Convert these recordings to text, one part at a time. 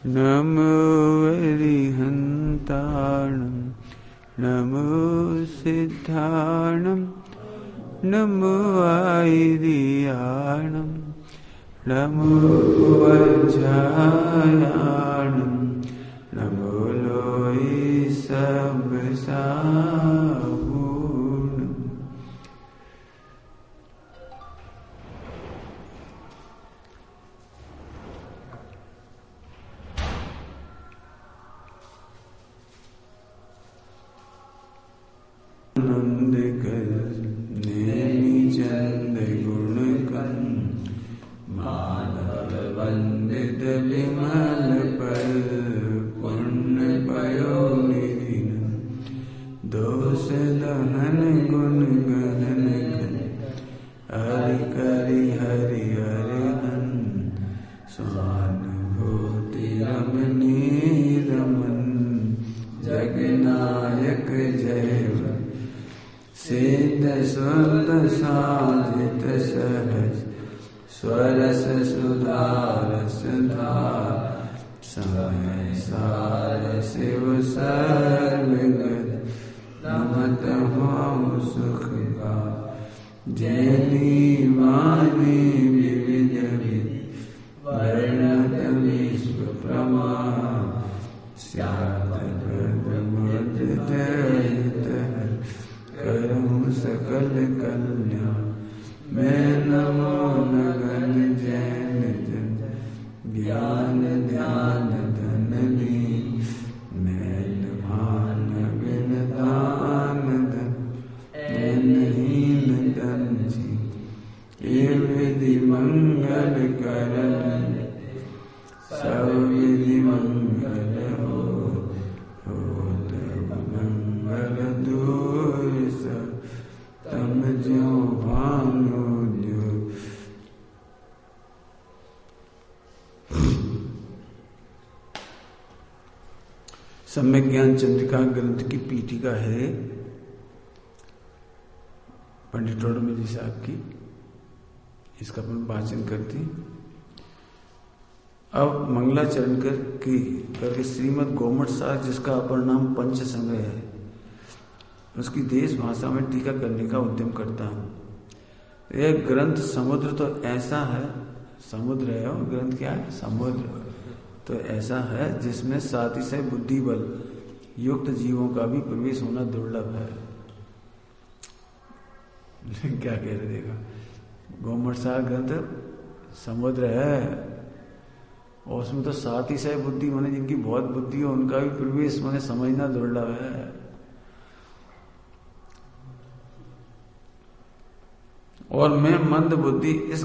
नमो वरिहन्ताणं नमो सिद्धाणं नमो आयर्याणं नमो वज्रायाणं नमो लोई सब साबून। नंद कर नेमि चंद गुण कन मानव वंदित विमल पर पुण्य पयो निधि दोष दहन गुण गहन हरि करि हरि हरिहन स्वानुभूति रमणी रमन जगनायक जय सिद्ध स्वर्ग साधित सहज स्वरस सुधारस धार समय सार शिव सर्वगत नमत हम सुख का जैनी वाणी विविध वर्णत विश्व प्रमाण स्यादमोदित करहूँ सकल कल्याण मैं नमो नगन जैन जन ज्ञान ध्यान धन ली मैल मान बिन दान धन हीन धन जी ये विधि मंगल करन सब विधि मंगल हो तब मंगल दूर सब तम ज्यो भानु ज्यो। सम्यक ज्ञान चंद्रिका ग्रंथ की पीठिका है पंडित टोडरमल जी साहब की। इसका अपन वाचन करते। अब मंगलाचरण करके श्रीमद गोमट सार जिसका अपर नाम पंच संग्रह है उसकी देश भाषा में टीका करने का उद्यम करता हूं। यह ग्रंथ समुद्र तो ऐसा है, समुद्र है और ग्रंथ क्या है? समुद्र तो ऐसा है जिसमें सातिशय बुद्धि बल युक्त जीवों का भी प्रवेश होना दुर्लभ है। क्या कह रहे देखा, गोमट सार ग्रंथ समुद्र है और उसमें तो सातिशय बुद्धि माने जिनकी बहुत बुद्धि हो उनका भी प्रवेश माने समझना दुर्लभ है। और मैं मंद बुद्धि इस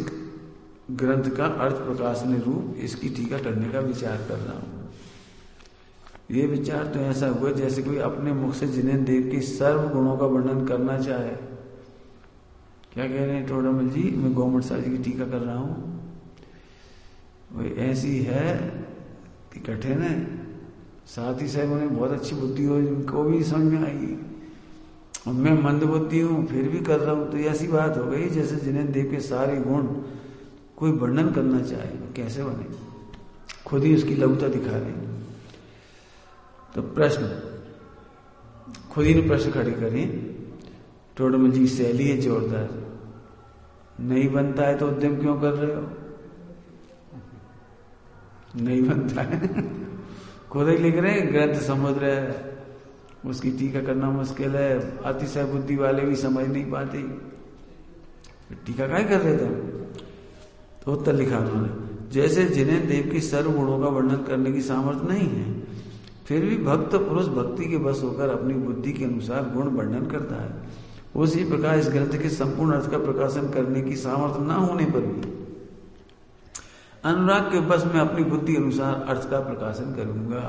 ग्रंथ का अर्थ प्रकाशन रूप इसकी टीका करने का विचार कर रहा हूं। ये विचार तो ऐसा हुआ जैसे कोई अपने मुख से जिन्हें देव के सर्व गुणों का वर्णन करना चाहे। क्या कह रहे हैं टोडरमल जी? मैं गोमट सार जी की टीका कर रहा हूं। वो ऐसी है कि कठिन है, साथ ही साहब उन्हें बहुत अच्छी बुद्धि हो जिनको भी समझ में आएगी और मैं मंद बुद्धि हूं फिर भी कर रहा हूं। तो ऐसी बात हो गई जैसे जिन्हें देव के सारे गुण कोई वर्णन करना चाहे, कैसे बने? खुद ही उसकी लघुता दिखा रहे। तो प्रश्न खुद ही ने प्रश्न खड़े करें। टोडरमल जी शैली है जोरदार। नहीं बनता है तो उद्यम क्यों कर रहे हो? नहीं बनता है खुद ही लिख रहे हैं ग्रंथ समुद्र है, उसकी टीका करना मुश्किल है, अतिशय बुद्धि वाले भी समझ नहीं पाते। टीका क्या कर रहे थे? तो उत्तर लिखा उन्होंने, जैसे जिन्हें देव की सर्व गुणों का वर्णन करने की सामर्थ्य नहीं है फिर भी भक्त पुरुष भक्ति के बस होकर अपनी बुद्धि के अनुसार गुण वर्णन करता है, उसी प्रकार इस ग्रंथ के संपूर्ण अर्थ का प्रकाशन करने की सामर्थ्य न होने पर भी अनुराग के बस में अपनी बुद्धि अनुसार अर्थ का प्रकाशन करूंगा।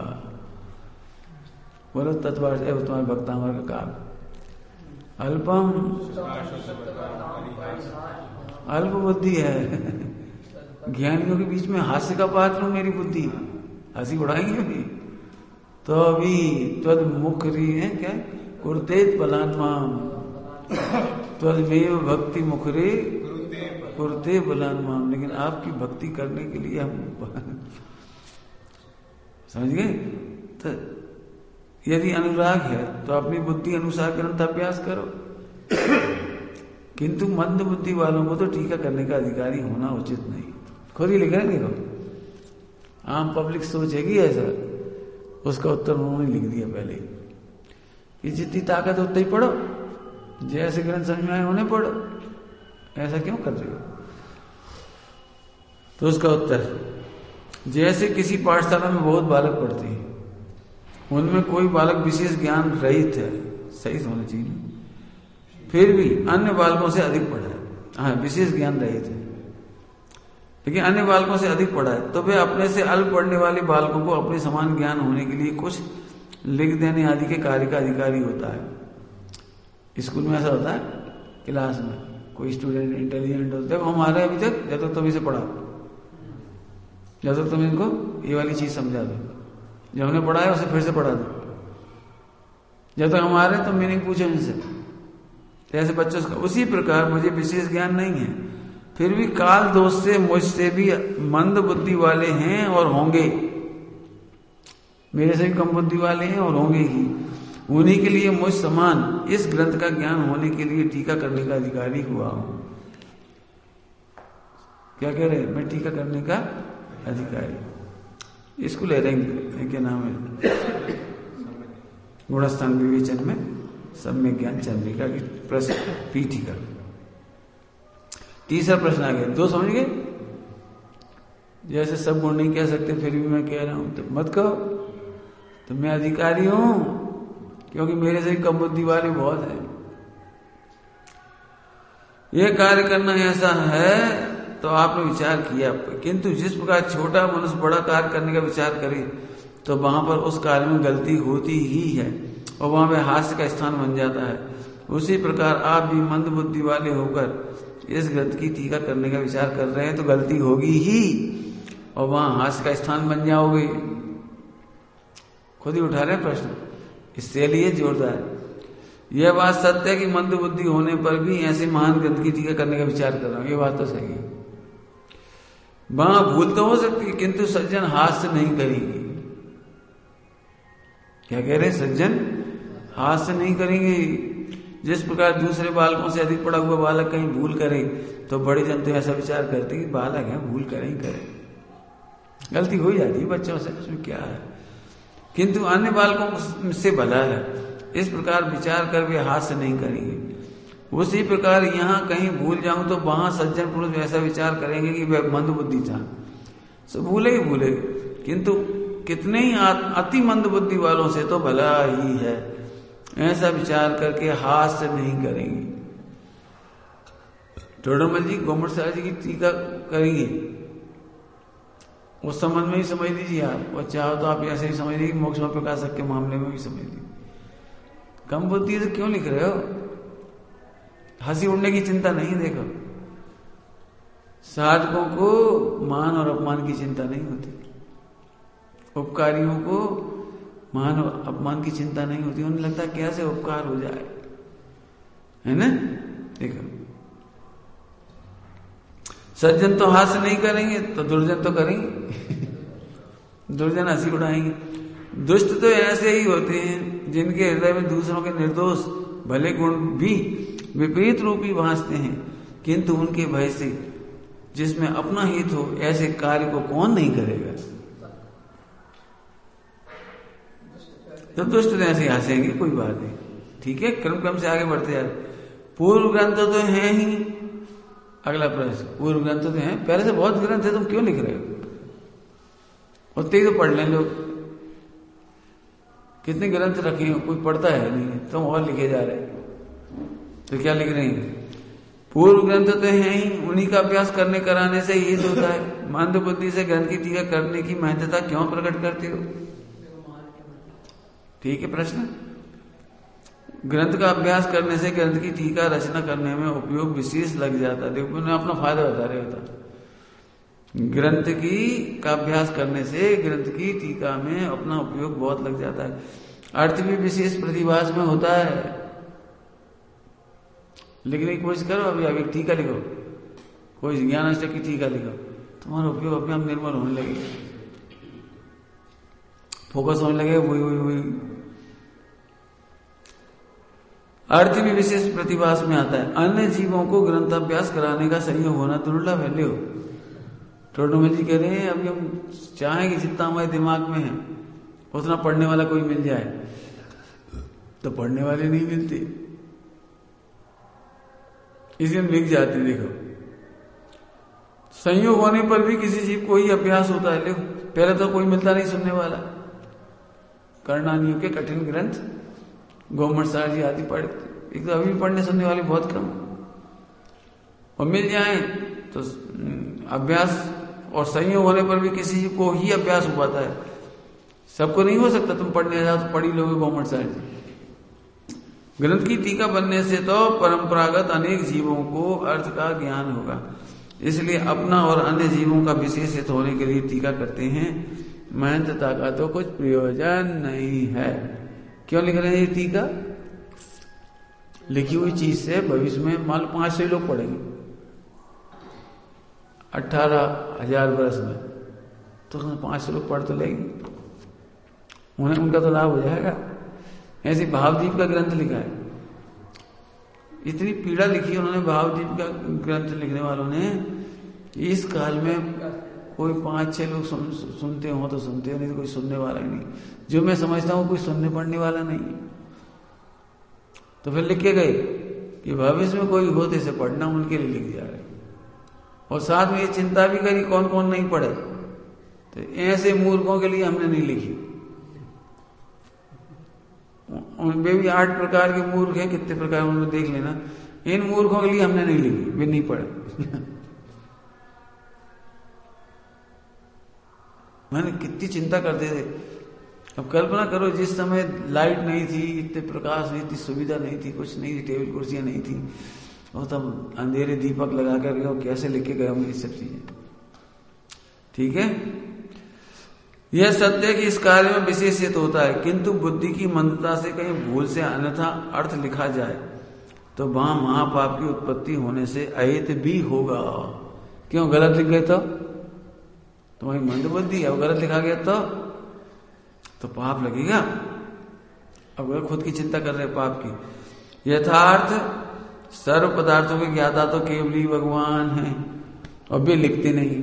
बोलो तत्वार्थ तुम्हारे भक्तांवर का काल अल्पम अल्प बुद्धि है। ज्ञानियों के बीच में हास्य का पात्र हूं मेरी बुद्धि, हंसी उड़ाएंगे अभी तो अभी त्वद मुख रही है क्या कुरतेत पलात्मा त्वदमेव भक्ति मुखरे कुरते बुलान माम, लेकिन आपकी भक्ति करने के लिए हम समझ गए। तो यदि अनुराग है तो अपनी बुद्धि अनुसार ग्रंथ अभ्यास करो, किंतु मंद बुद्धि वालों को तो टीका करने का अधिकारी होना उचित नहीं। खुद ही लिख रहे हैं, देखो आम पब्लिक सोचेगी ऐसा, उसका उत्तर उन्होंने लिख दिया पहले कि जितनी ताकत उतना ही पढ़ो, जैसे ग्रंथ समझ में आए उन्हें पढ़ो, ऐसा क्यों कर रहे हो। तो उसका उत्तर, जैसे किसी पाठशाला में बहुत बालक पढ़ते हैं, उनमें कोई बालक विशेष ज्ञान रहित है, सही होना चाहिए, फिर भी अन्य बालकों से अधिक पढ़ा है, हाँ विशेष ज्ञान रहित है, लेकिन अन्य बालकों से अधिक पढ़ा है, तो वे अपने से अल्प पढ़ने वाले बालकों को अपने समान ज्ञान होने के लिए कुछ लिख देने आदि के कार्य का अधिकारी होता है। स्कूल में ऐसा होता है, क्लास में कोई स्टूडेंट इंटेलिजेंट होता है, देखो हमारे अभी तक जब तक तुम इसे पढ़ाओ, जब तक तुम इनको ये वाली चीज समझा दो, जब हमने पढ़ा है उसे फिर से पढ़ा दो, जब तक हमारे तो मीनिंग पूछो इनसे, ऐसे बच्चों का। उसी प्रकार मुझे विशेष ज्ञान नहीं है, फिर भी काल दोष से मुझसे भी मंद बुद्धि वाले हैं और होंगे, मेरे से भी कम बुद्धि वाले हैं और होंगे ही, उन्हीं के लिए मुझ समान इस ग्रंथ का ज्ञान होने के लिए टीका करने का अधिकारी हुआ हूं। क्या कह रहे, मैं टीका करने का अधिकारी। इसको ले रहे क्या नाम है, गुणस्थान विवेचन में सम्यक ज्ञान चंद्रिका की प्रश्न पीठिका। तीसरा प्रश्न आ गया, दो समझ गए। जैसे सब गुण नहीं कह सकते, फिर भी मैं कह रहा हूं तो मत कहो, तो मैं अधिकारी हूं, क्योंकि मेरे से कम बुद्धि वाले बहुत हैं। यह कार्य करना ऐसा है तो आपने विचार किया, किंतु जिस प्रकार छोटा मनुष्य बड़ा कार्य करने का विचार करे तो वहां पर उस कार्य में गलती होती ही है और वहां पर हास्य का स्थान बन जाता है। उसी प्रकार आप भी मंद बुद्धि वाले होकर इस ग्रंथ की टीका करने का विचार कर रहे हैं तो गलती होगी ही और वहां हास्य का स्थान बन जाओगे। खुद ही उठा रहे प्रश्न, इससे लिए जोरदार। यह बात सत्य है कि मंद बुद्धि होने पर भी ऐसे महान ग्रंथ की टीका करने का विचार कर रहा हूं, ये बात तो सही है। वहां भूल तो हो सकती है, किंतु सज्जन हास्य नहीं करेंगे। क्या कह रहे, सज्जन हास्य नहीं करेंगे। जिस प्रकार दूसरे बालकों से अधिक पढ़ा हुआ बालक कहीं भूल करे तो बड़े जन तो ऐसा विचार करते कि बालक है, भूल करें ही करें, गलती हो ही जाती है बच्चों से, उसमें क्या है, किंतु अन्य बालकों से भला है, इस प्रकार विचार कर वे हास्य नहीं करेंगे। उसी प्रकार यहाँ कहीं भूल जाऊं तो वहां सज्जन पुरुष ऐसा विचार करेंगे कि वह मंद बुद्धि था, सो भूले ही भूले, किंतु कितने ही अति मंद बुद्धि वालों से तो भला ही है, ऐसा विचार करके हास्य नहीं करेंगे। टोडरमल जी गोमट साहब जी की टीका करेंगे, उस संबंध में ही समझ लीजिए आप, और चाहो तो आप ऐसे ही समझ लीजिए, मोक्ष में प्रकाशक के मामले में भी समझ लीजिए। कम बुद्धि से क्यों लिख रहे हो, हंसी उड़ने की चिंता नहीं। देखो साधकों को मान और अपमान की चिंता नहीं होती, उपकारियों को मान और अपमान की चिंता नहीं होती, उन्हें लगता कैसे उपकार हो जाए, है ना। देखो सज्जन तो हास्य नहीं करेंगे तो दुर्जन तो करेंगे दुर्जन हंसी उड़ाएंगे। दुष्ट तो ऐसे ही होते हैं जिनके हृदय में दूसरों के निर्दोष भले गुण भी विपरीत रूपी भासते हैं, किंतु उनके भय से जिसमें अपना हित हो ऐसे कार्य को कौन नहीं करेगा। तो दुष्ट तो ऐसे हंसेंगे, कोई बात नहीं, ठीक है, क्रम क्रम से आगे बढ़ते यार। पूर्व ग्रंथ तो है ही, अगला प्रश्न, पूर्व ग्रंथ तो है, पहले से बहुत ग्रंथ है, तुम क्यों लिख रहे हो, उतने ही तो पढ़ लें लोग, कितने ग्रंथ रखे हो, कोई पढ़ता है नहीं, तुम और लिखे जा रहे हैं, तो क्या लिख रहे हैं। पूर्व ग्रंथ तो है ही, उन्हीं का अभ्यास करने कराने से ही होता है। मंद बुद्धि से ग्रंथ की टीका करने की महत्ता क्यों प्रकट करते हो, ठीक है प्रश्न। ग्रंथ का अभ्यास करने से ग्रंथ की टीका रचना करने में उपयोग विशेष लग जाता है। देखो मैं अपना फायदा बता रहे होता, ग्रंथ की का अभ्यास करने से ग्रंथ की टीका में अपना उपयोग बहुत लग जाता है, अर्थ भी विशेष प्रतिभास में होता है। लिखने की कोशिश करो, अभी टीका लिखो, कोई ज्ञानाष्टक की टीका लिखो, तुम्हारा उपयोग अपने आप निर्मल होने लगेगा, फोकस होने लगेगा वही। अर्थ भी विशेष प्रतिभास में आता है। अन्य जीवों को ग्रंथाभ्यास कराने का संयोग होना दुर्लभ है। लियो टोडोमल जी कह रहे हैं अभी हम चाहें कि जितना हमारे दिमाग में है उतना पढ़ने वाला कोई मिल जाए, तो पढ़ने वाले नहीं मिलते, इसलिए हम लिख जाते हैं। देखो संयोग होने पर भी किसी जीव को ही अभ्यास होता है। देखो पहले तो कोई मिलता नहीं सुनने वाला, कर्णानियों के कठिन ग्रंथ गोमट सार जी आदि पढ़, एक तो अभी पढ़ने सुनने वाले बहुत कम, और मिल जाए तो अभ्यास, और संयोग होने पर भी किसी को ही अभ्यास हो पाता है, सबको नहीं हो सकता। तुम पढ़ने जाओ तो पढ़ी लोगे गोमट सार जी। ग्रंथ की टीका बनने से तो परंपरागत अनेक जीवों को अर्थ का ज्ञान होगा, इसलिए अपना और अन्य जीवों का विशेष हित होने के लिए टीका करते हैं। महंतता का तो कुछ प्रयोजन नहीं है। क्यों लिख रहे हैं ये टीका? लिखी हुई चीज से भविष्य में मान लो 500 लोग पढ़ेंगे 18,000 वर्ष में, तो 500 लोग पढ़ तो लेंगे, उन्हें उनका तो लाभ हो जाएगा। ऐसे भावदीप का ग्रंथ लिखा है, इतनी पीड़ा लिखी उन्होंने भावदीप का ग्रंथ लिखने वालों ने। इस काल में कोई 5-6 लोग सुनते हो तो सुनते हो, नहीं तो कोई सुनने वाला ही नहीं। जो मैं समझता हूं कोई सुनने पढ़ने वाला नहीं है। तो फिर लिख के गए कि भविष्य में कोई हो तो इसे पढ़ना, उनके लिए लिख दिया है। और साथ में ये चिंता भी करी कौन कौन नहीं पढ़े, तो ऐसे मूर्खों के लिए हमने नहीं लिखी। उनमें भी 8 प्रकार के मूर्ख हैं, कितने प्रकार उन्होंने देख लेना। इन मूर्खों के लिए हमने नहीं लिखी, वे नहीं पढ़े। मैंने कितनी चिंता करते थे। अब कल्पना करो जिस समय लाइट नहीं थी, इतने प्रकाश नहीं थी, सुविधा नहीं थी, कुछ नहीं थी, टेबल कुर्सियां नहीं थी, और तब अंधेरे दीपक लगा कर कैसे लेके गए होंगे ये सब चीजें। ठीक है, यह सत्य है कि इस कार्य में विशेष हित होता है, किंतु बुद्धि की मंदता से कहीं भूल से अन्यथा अर्थ लिखा जाए तो वहां महापाप की उत्पत्ति होने से अहित भी होगा। क्यों? गलत लिख गए तो तुम्हारी मंद बुद्धि है, गलत लिखा गया तो पाप लगेगा। अब अगर खुद की चिंता कर रहे पाप की, यथार्थ सर्व पदार्थों के ज्ञाता तो केवल ही भगवान है, और वे लिखते नहीं।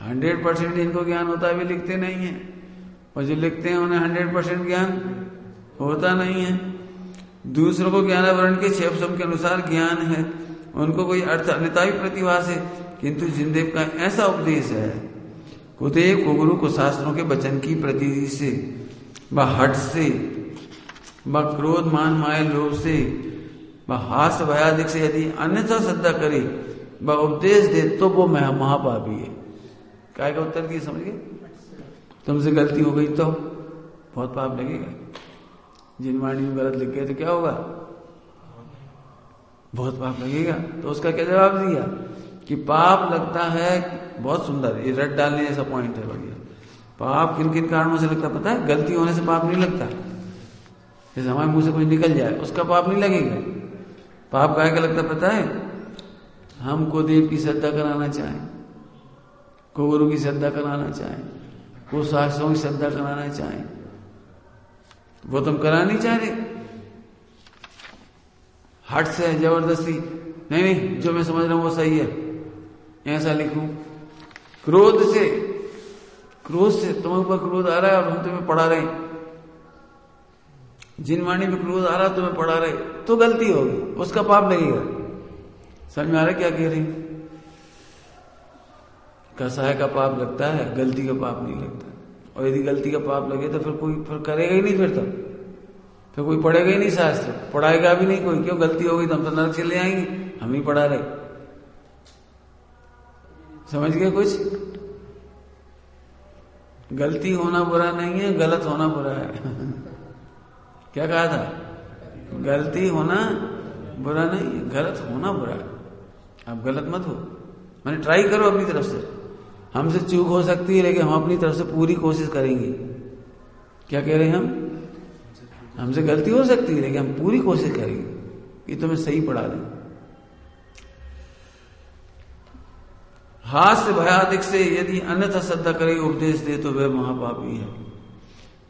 100% इनको ज्ञान होता है, वे लिखते नहीं है, और जो लिखते हैं उन्हें 100% ज्ञान होता नहीं है। दूसरों को ज्ञानावरण के 6 उपशम के अनुसार ज्ञान है, उनको कोई अर्थ अन्यथा भी प्रतिभास है, किंतु जिनदेव का ऐसा उपदेश है कुदेव को गुरु को शास्त्रों के वचन की प्रतीति से व हट से व क्रोध मान माया लोभ से व हास भयादिक से यदि अन्यथा श्रद्धा करे व उपदेश दे तो वो महापापी है। काय का उत्तर दिए समझ गए? तुमसे गलती हो गई तो बहुत पाप लगेगा। जिन वाणी में गलत लिख गए तो क्या होगा? बहुत पाप लगेगा। तो उसका क्या जवाब दिया कि पाप लगता है, बहुत सुंदर, ये रट डालने जैसा पॉइंट है बढ़िया। पाप किन किन कारणों से लगता पता है? गलती होने से पाप नहीं लगता। जैसे हमारे मुंह से कुछ निकल जाए उसका पाप नहीं लगेगा। पाप काय का लगता पता है? हमको देव की श्रद्धा कराना चाहें, को गुरु की श्रद्धा कराना चाहें, को शास्त्रों की श्रद्धा कराना चाहें, वो तुम करा नहीं चाह रहे, हट से जबरदस्ती नहीं जो मैं समझ रहा हूं वो सही है ऐसा लिखूं। क्रोध से तुम्हारे ऊपर क्रोध आ रहा है और हम तुम्हें पढ़ा रहे हैं, जिन वाणी में क्रोध आ रहा है तुम्हें पढ़ा रहे, तो गलती होगी, उसका पाप लगेगा। समझ में आ रहा है क्या कह रही? कसाय का पाप लगता है, गलती का पाप नहीं लगता। और यदि गलती का पाप लगे तो फिर करेगा ही नहीं, फिर कोई पढ़ेगा ही नहीं शास्त्र, पढ़ाएगा भी नहीं कोई। क्यों? गलती हो गई तो हम तो नरक चले आएंगे, हम ही पढ़ा रहे। समझ गए कुछ? गलती होना बुरा नहीं है, गलत होना बुरा है। क्या कहा था? गलती होना बुरा नहीं है, गलत होना बुरा है। आप गलत मत हो, मैंने ट्राई करो अपनी तरफ से। हमसे चूक हो सकती है लेकिन हम अपनी तरफ से पूरी कोशिश करेंगे। क्या कह रहे हैं हम? हमसे गलती हो सकती है लेकिन हम पूरी कोशिश करेंगे कि तुम्हें सही पढ़ा दें। हास्य भयादिक से यदि अन्यथा श्रद्धा करे उपदेश दे तो वह महापापी है।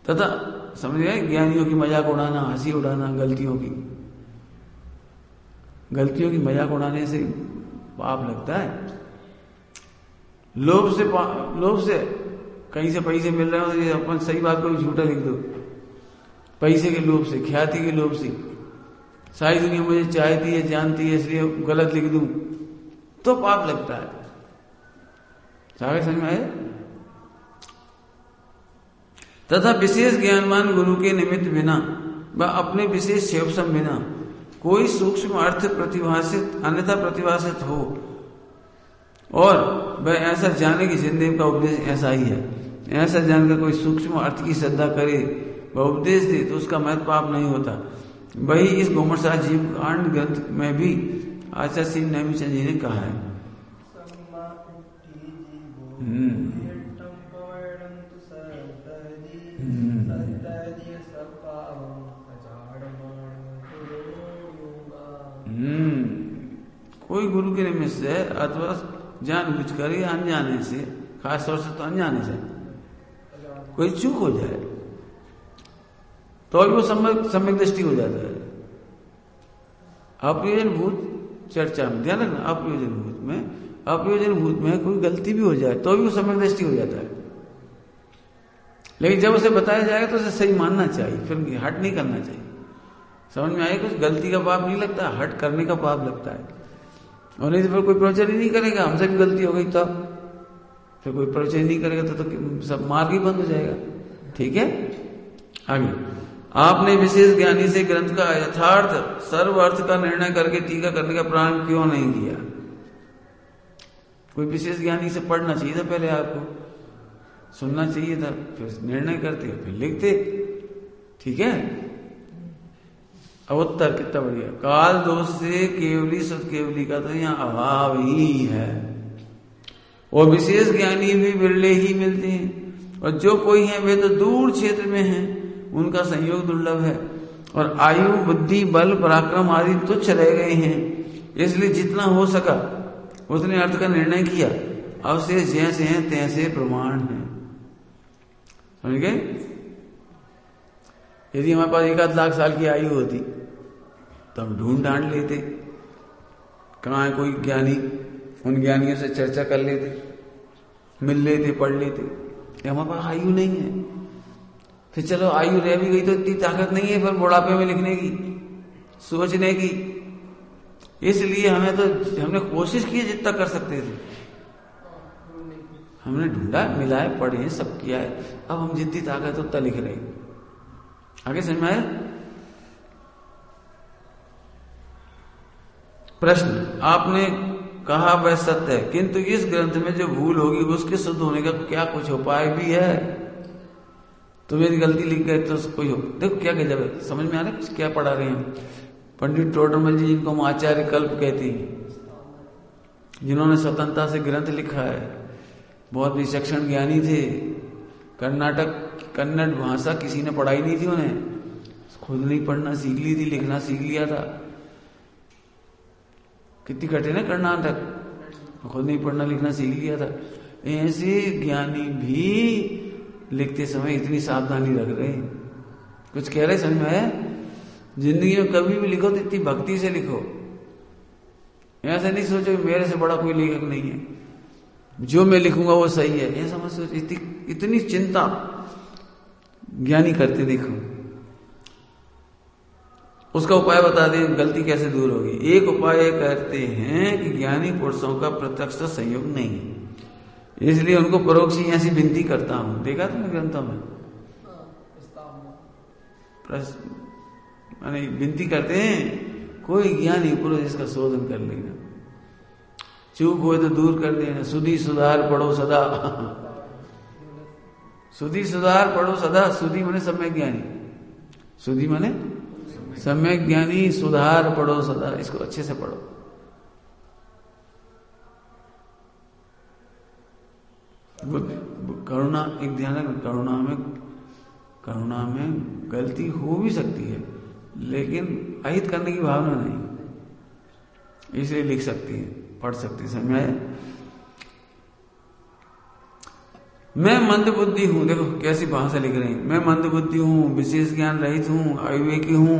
तथा समझ गए, ज्ञानियों की मजाक उड़ाना, हंसी उड़ाना, गलतियों की मजाक उड़ाने से पाप लगता है। लोभ से कहीं से पैसे मिल रहे हो तो ये अपन सही बात को भी झूठा लिख दो, पैसे के लोभ से, ख्याति के लोभ से, सारी दुनिया मुझे चाहती है, जानती है, इसलिए गलत लिख दूं तो पाप लगता है। सारे समझ में आए। तथा विशेष ज्ञानवान गुरु के निमित्त बिना व अपने विशेष सेवसम बिना कोई सूक्ष्म अर्थ प्रतिभाषित अन्यथा प्रतिभाषित हो और वह ऐसा जाने की जिंदगी का उपदेश ऐसा ही है, ऐसा जानकर कोई सूक्ष्म अर्थ की श्रद्धा करे वह उपदेश दे तो उसका महत्व पाप नहीं होता। वही इस गोमरसार जीव कांड ग्रंथ में भी आचार्य श्री नैमिषारण्य जी ने कहा है। कोई गुरु के निमित्त से अथवा जानबूझकर या अनजाने से, खास तौर से तो अनजाने से कोई चूक हो जाए तो भी वो सम्यक दृष्टि हो जाता है। अप्रयोजन भूत चर्चा में ध्यान रखना, अप्रयोजन भूत में कोई गलती भी हो जाए तो भी वो सम्यक दृष्टि हो जाता है। लेकिन जब उसे बताया जाएगा तो उसे सही मानना चाहिए, फिर हट नहीं करना चाहिए। समझ में आए, कुछ गलती का पाप नहीं लगता, हट करने का पाप लगता है। और नहीं तो फिर कोई प्रवचन ही नहीं करेगा, हमसे भी गलती हो गई तब फिर कोई प्रवचन नहीं करेगा तो सब मार्ग ही बंद हो जाएगा। ठीक है, आगे आपने विशेष ज्ञानी से ग्रंथ का यथार्थ सर्व अर्थ का निर्णय करके टीका करने का प्रारंभ क्यों नहीं किया? कोई विशेष ज्ञानी से पढ़ना चाहिए था, पहले आपको सुनना चाहिए था, फिर निर्णय करते, फिर लिखते। ठीक है, अब उत्तर कितना बढ़िया। काल दोष से केवली सत केवली का तो यहाँ अभाव ही है, और विशेष ज्ञानी भी बिरले ही मिलते हैं, और जो कोई है वे तो दूर क्षेत्र में हैं, उनका संयोग दुर्लभ है, और आयु बुद्धि बल पराक्रम आदि तुच्छ रह गए हैं। इसलिए जितना हो सका उसने अर्थ का निर्णय किया, अवशेष जैसे हैं तैसे प्रमाण है। समझ गए? यदि हमारे पास 1 लाख साल की आयु होती तो हम ढूंढ ढांड लेते कहाँ है कोई ज्ञानी, उन ज्ञानियों से चर्चा कर लेते, मिल लेते, पढ़ लेते। हमारे पास आयु नहीं है, फिर चलो आयु रह भी गई तो इतनी ताकत नहीं है फिर बुढ़ापे में लिखने की, सोचने की। इसलिए हमने कोशिश की जितना कर सकते थे, हमने ढूंढा, मिलाए, पढ़े, सब किया है। अब हम जितनी ताकत उतना लिख रहे हैं। आगे समझ में आया? प्रश्न, आपने कहा वह सत्य है, किंतु इस ग्रंथ में जो भूल होगी उसके शुद्ध होने का क्या कुछ उपाय भी है? तो मेरी गलती लिख गए तो कोई हो, देखो क्या गजब है। समझ में आ रहा है क्या पढ़ा रहे हैं? पंडित टोडरमल जी, जिनको हम आचार्य कल्प कहते हैं, जिन्होंने स्वतंत्रता से ग्रंथ लिखा है, बहुत विचक्षण ज्ञानी थे। कन्नड़ भाषा किसी ने पढ़ाई नहीं थी उन्हें, खुद नहीं पढ़ना सीख ली थी, लिखना सीख लिया था। कितनी कठिन है कर्नाटक, खुद नहीं पढ़ना लिखना सीख लिया था। ऐसे ज्ञानी भी लिखते समय इतनी सावधानी रख रहे, कुछ कह रहे समझ में आया? जिंदगी में कभी भी लिखो तो इतनी भक्ति से लिखो, ऐसा नहीं सोचो मेरे से बड़ा कोई लेखक नहीं है, जो मैं लिखूंगा वो सही है, ऐसा मत सोचो। इतनी चिंता ज्ञानी करते देखो। उसका उपाय बता दें, गलती कैसे दूर होगी। एक उपाय कहते हैं कि ज्ञानी पुरुषों का प्रत्यक्ष संयोग नहीं है, इसलिए उनको परोक्ष ही ऐसी विनती करता हूं। देखा तुमने ग्रंथों में माने विनती करते हैं, कोई ज्ञानी पुरुष इसका शोधन कर लेना, चूक हो तो दूर कर देना। सुधी सुधार पढ़ो सदा, सुधी सुधार पढ़ो सदा। सुधी माने सम्यक ज्ञानी, सुधी माने सम्यक ज्ञानी, सुधार पढ़ो सदा, इसको अच्छे से पढ़ो। करुणा, एक ध्यान रखना, करुणा में गलती हो भी सकती है, लेकिन अहित करने की भावना नहीं, इसलिए लिख सकती है, पढ़ सकती है। समझ में आया? मैं मंद बुद्धि हूं, देखो कैसी भाषा लिख रहे हैं, मैं मंद बुद्धि हूं, विशेष ज्ञान रहित हूं, अविवेकी हूं,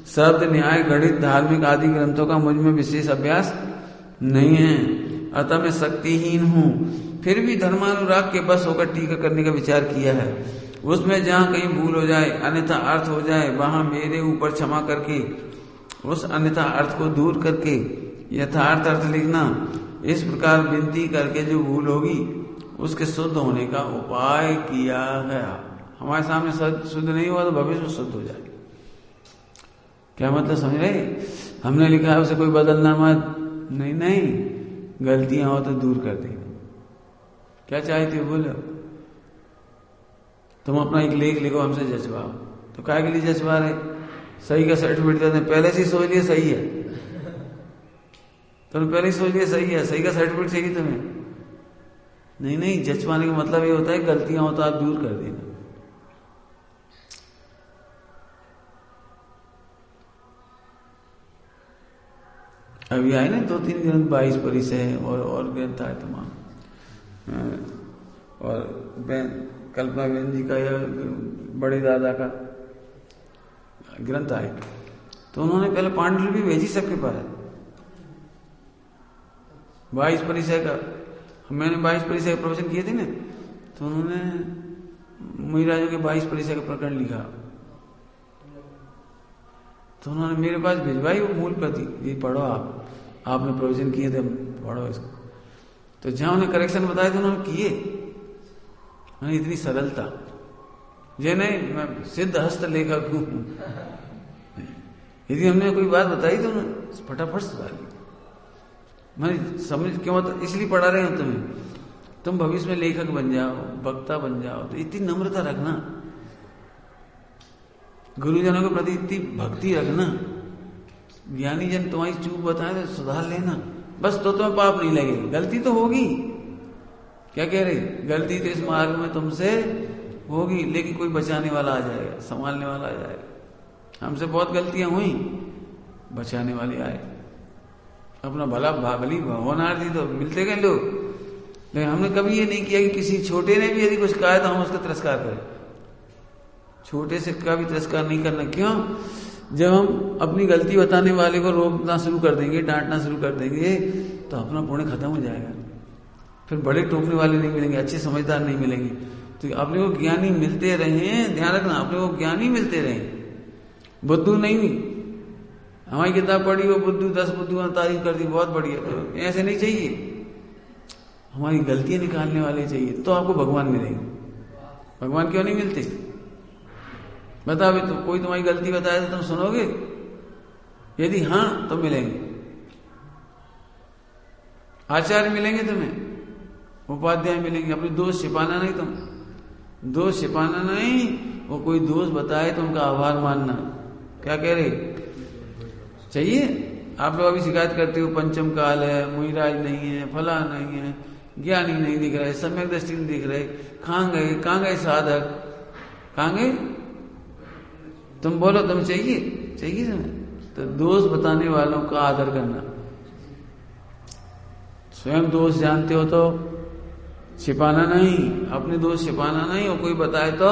शब्द न्याय गणित धार्मिक आदि ग्रंथों का मुझ में विशेष अभ्यास नहीं है, अतः मैं शक्तिहीन हूं। फिर भी धर्मानुराग के बस होकर टीका करने का विचार किया है। उसमें जहां कहीं भूल हो जाए, अन्यथा अर्थ हो जाए, वहां मेरे ऊपर क्षमा करके उस अन्यथा अर्थ को दूर करके यथार्थ अर्थ लिखना। इस प्रकार विनती करके जो भूल होगी उसके शुद्ध होने का उपाय किया गया। हमारे सामने शुद्ध नहीं हुआ तो भविष्य में शुद्ध हो जाएगा। क्या मतलब समझ रहे? हमने लिखा है उसे कोई बदलना मत, नहीं नहीं, गलतियां हो तो दूर कर देंगे। क्या चाहते हो बोलो? तुम अपना एक लेख लिखो, हमसे जजवाओ, तो काय के लिए जजवा रहे? सही का सर्टिफिकेट देते, पहले से ही सोच लिया सही है, तुमने पहले ही सोच लिया सही है, सही का सर्टिफिकेट चाहिए तुम्हें? नहीं नहीं, जजवाने का मतलब ये होता है गलतियां हो तो आप दूर कर देना। अभी आए ना 2-3 ग्रंथ, 22 परिचय और ग्रंथ आए तमाम, और कल्पना बेन जी का या बड़े दादा का ग्रंथ आए, तो उन्होंने पहले पांडुलिपि भेजी सबके पास 22 परिचय का। मैंने 22 परिचय का प्रवचन किए थे ना, तो उन्होंने मुनिराजों के 22 परिचय का प्रकरण लिखा, तो उन्होंने मेरे पास भिजवाई वो मूल प्रति, ये पढ़ो आपने प्रवचन किए थे, पढ़ो इसको। तो जहां उन्हें करेक्शन बताए थे उन्होंने किए, मैंने इतनी सरलता, ये नहीं मैं सिद्ध हस्त लेखक हूं, यदि हमने कोई बात बताई तो उन्होंने फटाफट सुधार ली। मैंने समझ क्यों, मतलब इसलिए पढ़ा रहे हो तुम्हें, तुम भविष्य में लेखक बन जाओ, वक्ता बन जाओ, तो इतनी नम्रता रखना, गुरुजनों के प्रति इतनी भक्ति रखना, ज्ञानी जन तुम्हारी चूक बताए तो सुधार लेना, बस तो तुम्हें पाप नहीं लगेगी। गलती तो होगी, क्या कह रहे, गलती तो इस मार्ग में तुमसे होगी, लेकिन कोई बचाने वाला आ जाएगा, संभालने वाला आ जाएगा। हमसे बहुत गलतियां हुई, बचाने वाले आए, अपना भला भली भगवानार्थी तो मिलते गए लोग, लेकिन हमने कभी ये नहीं किया कि किसी छोटे ने भी यदि कुछ कहा है तो हम उसका तिरस्कार करें। छोटे से का भी तिरस्कार नहीं करना। क्यों? जब हम अपनी गलती बताने वाले को रोकना शुरू कर देंगे, डांटना शुरू कर देंगे, तो अपना पुण्य खत्म हो जाएगा। फिर बड़े टोकने वाले नहीं मिलेंगे, अच्छे समझदार नहीं मिलेंगे। तो अपने को ज्ञानी मिलते रहे, ध्यान रखना, अपने को ज्ञानी मिलते रहे, बुद्धू नहीं। हमारी किताब पढ़ी, वो बुद्धू 10 बुद्धू ने तारीफ कर दी, बहुत बढ़िया, तो ऐसे नहीं चाहिए। हमारी गलतियां निकालने वाले चाहिए, तो आपको भगवान मिलेंगे। भगवान क्यों नहीं मिलते? बता भी, तो कोई तुम्हारी गलती बताए तो तुम सुनोगे? यदि हाँ तो मिलेंगे। आचार्य मिलेंगे तुम्हें, उपाध्याय मिलेंगे। अपने दोष छिपाना नहीं, तुम दोष छिपाना नहीं, वो कोई दोष बताए तो उनका आभार मानना। क्या कह रहे चाहिए? आप लोग अभी शिकायत करते हो पंचम काल है, मुहिराज नहीं है, फला नहीं है, ज्ञानी नहीं दिख रहे, सम्यक दृष्टि नहीं दिख रहे, कहां गए साधक, कहां गए? तुम बोलो, तुम चाहिए तुम्हें? तो दोष बताने वालों का आदर करना। स्वयं दोष जानते हो तो छिपाना नहीं, अपने दोष छिपाना नहीं, और कोई बताए तो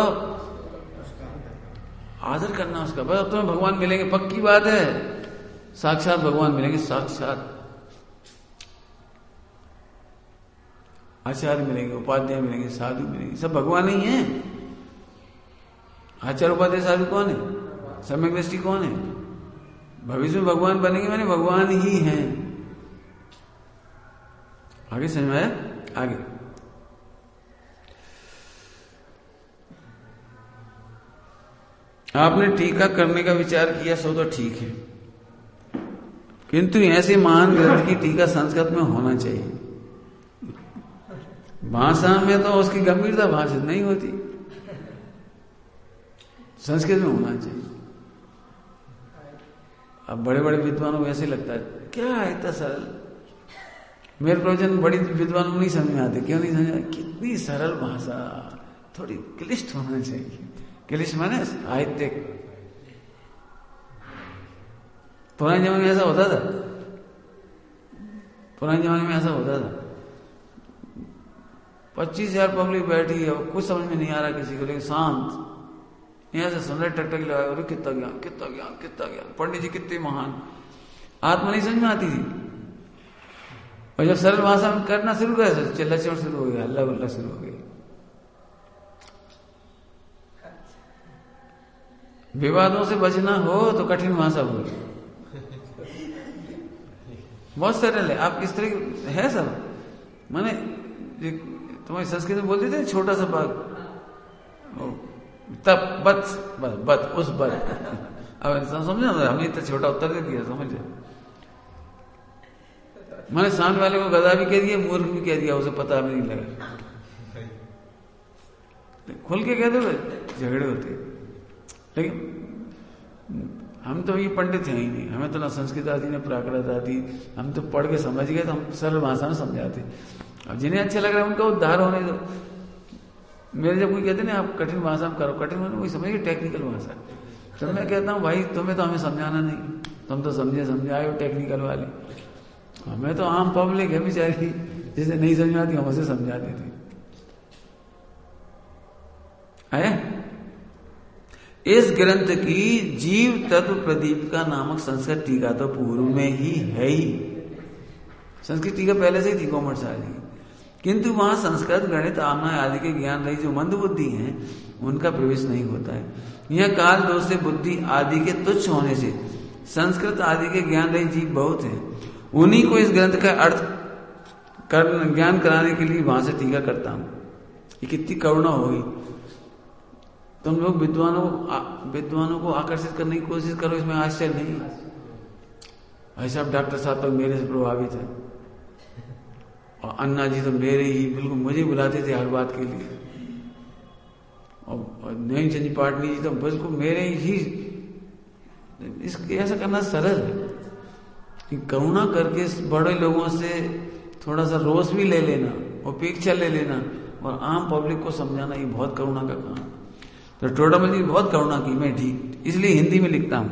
आदर करना उसका। बस तुम्हें भगवान मिलेंगे, पक्की बात है, साक्षात भगवान मिलेंगे, साक्षात आचार्य मिलेंगे, उपाध्याय मिलेंगे, साधु मिलेंगे, सब भगवान ही हैं। आचार्य उपाध्याय साधु कौन है? सम्यक दृष्टि कौन है? भविष्य में भगवान बनेंगे, माने भगवान ही हैं। आगे समझ में आया? आगे आपने टीका करने का विचार किया, सो तो ठीक है, किंतु ऐसे महान ग्रंथ की टीका संस्कृत में होना चाहिए। भाषा में तो उसकी गंभीरता भाषित नहीं होती, संस्कृत में होना चाहिए। अब बड़े बड़े विद्वानों को ऐसे लगता है क्या है इतना सरल, मेरे प्रवचन बड़ी विद्वानों को नहीं समझ में आते। क्यों नहीं समझ में? कितनी सरल भाषा, थोड़ी क्लिष्ट होना चाहिए। क्लिष्ट माने साहित्यिक। पुराने जमाने में ऐसा होता था, पुराने जमाने में ऐसा होता था, 25,000 पब्लिक बैठी है, कुछ समझ में नहीं आ रहा किसी को, लेकिन शांत यहां से सुन रहे, टकटक लगाए, अरे कितना ज्ञान, कितना ज्ञान, कितना ज्ञान, पंडित जी कितने महान। आत्मा नहीं समझ में आती थी। और जब सरल भाषा में करना शुरू करे, चिल्ला चिल्ला शुरू हो गया, हल्ला गुल्ला शुरू हो गया। विवादों से बचना हो तो कठिन भाषा बोलो, बहुत सरल है। आप किस तरह है सब, माने तुम्हारी संस्कृत में बोलते थे छोटा सा बाग, तब बत उस बत। अब समझो, हमने इतना छोटा उत्तर दे दिया, समझ जाओ। मैंने सामने वाले को गधा भी कह दिया, मूर्ख भी कह दिया, उसे पता भी नहीं लगा। खुल के कह दो, झगड़े होते। लेकिन हम तो ये पंडित हैं ही नहीं, हमें तो ना संस्कृत आती ना प्राकृत आती, हम तो पढ़ के समझ गए तो हम सरल भाषा में समझाते। अब जिन्हें अच्छा लग रहा है उनका उद्धार होने दो। मेरे जब कोई कहते ना आप कठिन भाषा में करो, कठिन भाषा वही समझिए टेक्निकल भाषा। तो मैं कहता हूँ भाई तुम्हें तो हमें समझाना नहीं, तुम तो समझाए हो टेक्निकल वाले, हमें तो आम पब्लिक है बेचारी, जिसे नहीं समझ आती हम उसे समझा देते है। इस ग्रंथ की जीव तत्व प्रदीपिका नामक संस्कृत टीका तो पूर्व में ही है ही। संस्कृत टीका पहले से ही थी कॉमर्स आदि, किंतु वहां संस्कृत गणित आमना आदि के ज्ञान रही जो मंद बुद्धि हैं उनका प्रवेश नहीं होता है। यह काल दोष से बुद्धि आदि के तुच्छ होने से संस्कृत आदि के ज्ञान रही जीव बहुत है, उन्हीं को इस ग्रंथ का अर्थ ज्ञान कराने के लिए वहां से टीका करता हूं। ये कितनी करुणा होगी। तुम लोग विद्वानों को आकर्षित करने की कोशिश करो, इसमें आश्चर्य नहीं। ऐसा डॉक्टर साहब तो मेरे से प्रभावित है, और अन्ना जी तो मेरे ही बिल्कुल मुझे बुलाते थे हर बात के लिए, और नई चंदी पाटनी जी तो बिल्कुल मेरे ही। इसके ऐसा करना सरल है कि करुणा करके बड़े लोगों से थोड़ा सा रोष भी ले लेना, उपेक्षा ले लेना, और आम पब्लिक को समझाना, ये बहुत करुणा का काम। तो टोडामल जी बहुत करुणा की, मैं ठीक इसलिए हिंदी में लिखता हूं।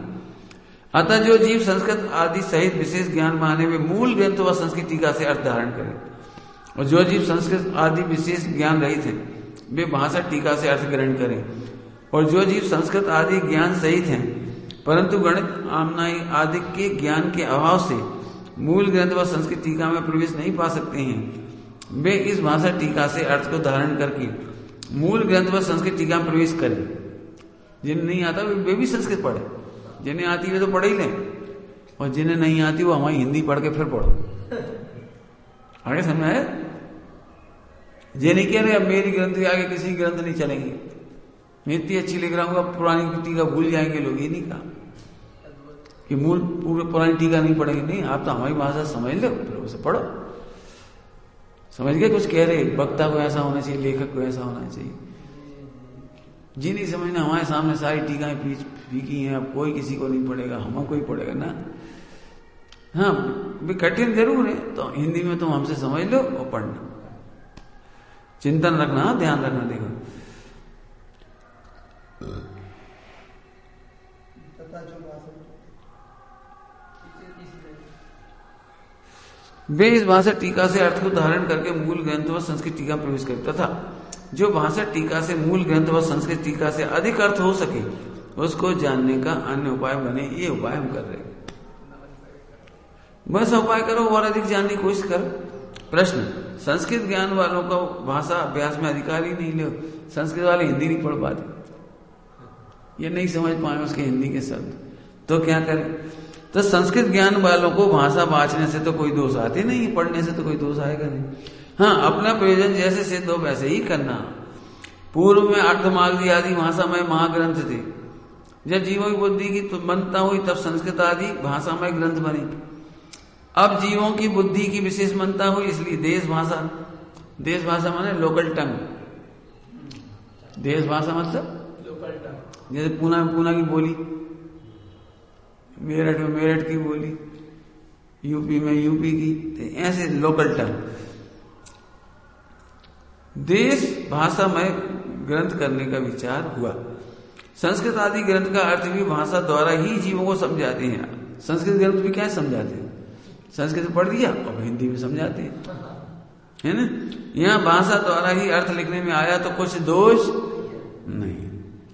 अतः जो जीव संस्कृत आदि सहित विशेष ज्ञान माने में मूल ग्रंथ व संस्कृत टीका से अर्थ धारण करे, और जो जीव संस्कृत आदि विशेष ज्ञान रहित है वे भाषा टीका से अर्थ ग्रहण करें, और जो जीव संस्कृत आदि ज्ञान सहित हैं परंतु गणित आमनाई आदि के ज्ञान के अभाव से मूल ग्रंथ व संस्कृत टीका में प्रवेश नहीं पा सकते हैं, वे इस भाषा टीका से अर्थ को धारण करके मूल ग्रंथ व संस्कृत टीका में प्रवेश करें। जिन्हें नहीं आता वे भी संस्कृत पढ़े, जिन्हें आती वे तो पढ़ ही लें, और जिन्हें नहीं आती वो हमारी हिंदी पढ़ के फिर पढ़ो। आगे समझ आए? ये नहीं कह रहे अब मेरी ग्रंथ के आगे किसी ग्रंथ नहीं चलेंगे, मैं इतनी अच्छी लिख रहा हूँ पुरानी टीका भूल जाएंगे लोग, ये नहीं कहा कि मूल पूरे पुरानी टीका नहीं पढ़ेंगे। नहीं, आप तो हमारी भाषा समझ लो, फिर उसे पढ़ो। समझ गए? कुछ कह रहे वक्ता को ऐसा होना चाहिए, लेखक को ऐसा होना चाहिए। जी नहीं समझना, हमारे सामने सारी टीकाएं फीकी हैं, अब कोई किसी को नहीं पढ़ेगा, हम कोई पढ़ेगा ना। हाँ भी कठिन जरूर है, तो हिंदी में तुम हमसे समझ लो और पढ़ना, चिंतन रखना, ध्यान रखना। देखो वे इस भाषा टीका से अर्थ को धारण करके मूल ग्रंथ व संस्कृत टीका प्रवेश करे, तथा जो भाषा टीका से मूल ग्रंथ व संस्कृत टीका से अधिक अर्थ हो सके उसको जानने का अन्य उपाय बने। ये उपाय हम कर रहे हैं, बस उपाय करो और अधिक जानने की कोशिश करो। प्रश्न, संस्कृत ज्ञान वालों को भाषा अभ्यास में अधिकार ही नहीं लो। संस्कृत वाले हिंदी नहीं पढ़ पाते, ये नहीं समझ पाए उसके हिंदी के शब्द, तो क्या करें? तो संस्कृत ज्ञान वालों को भाषा बाँचने से तो कोई दोष आते नहीं, पढ़ने से तो कोई दोष आएगा नहीं। हाँ, अपना प्रयोजन जैसे सिद्ध हो वैसे ही करना। पूर्व में अर्थमार्गी आदि भाषामय महाग्रंथ थे। जब जीवों की बुद्धि की बनता हुई तब संस्कृत आदि भाषामय ग्रंथ बने। अब जीवों की बुद्धि की विशेष मनता हुई, इसलिए देश भाषा माने लोकल टंग। देश भाषा मतलब लोकल टंग, जैसे पूना की बोली, मेरठ में मेरठ की बोली, यूपी में यूपी की, ऐसे लोकल टंग। देश भाषा में ग्रंथ करने का विचार हुआ। संस्कृत आदि ग्रंथ का अर्थ भी भाषा द्वारा ही जीवों को समझाते हैं। संस्कृत ग्रंथ भी क्या समझाते हैं? संस्कृत पढ़ दिया और हिंदी में समझाते हैं। है ना। यहाँ भाषा द्वारा ही अर्थ लिखने में आया तो कुछ दोष नहीं।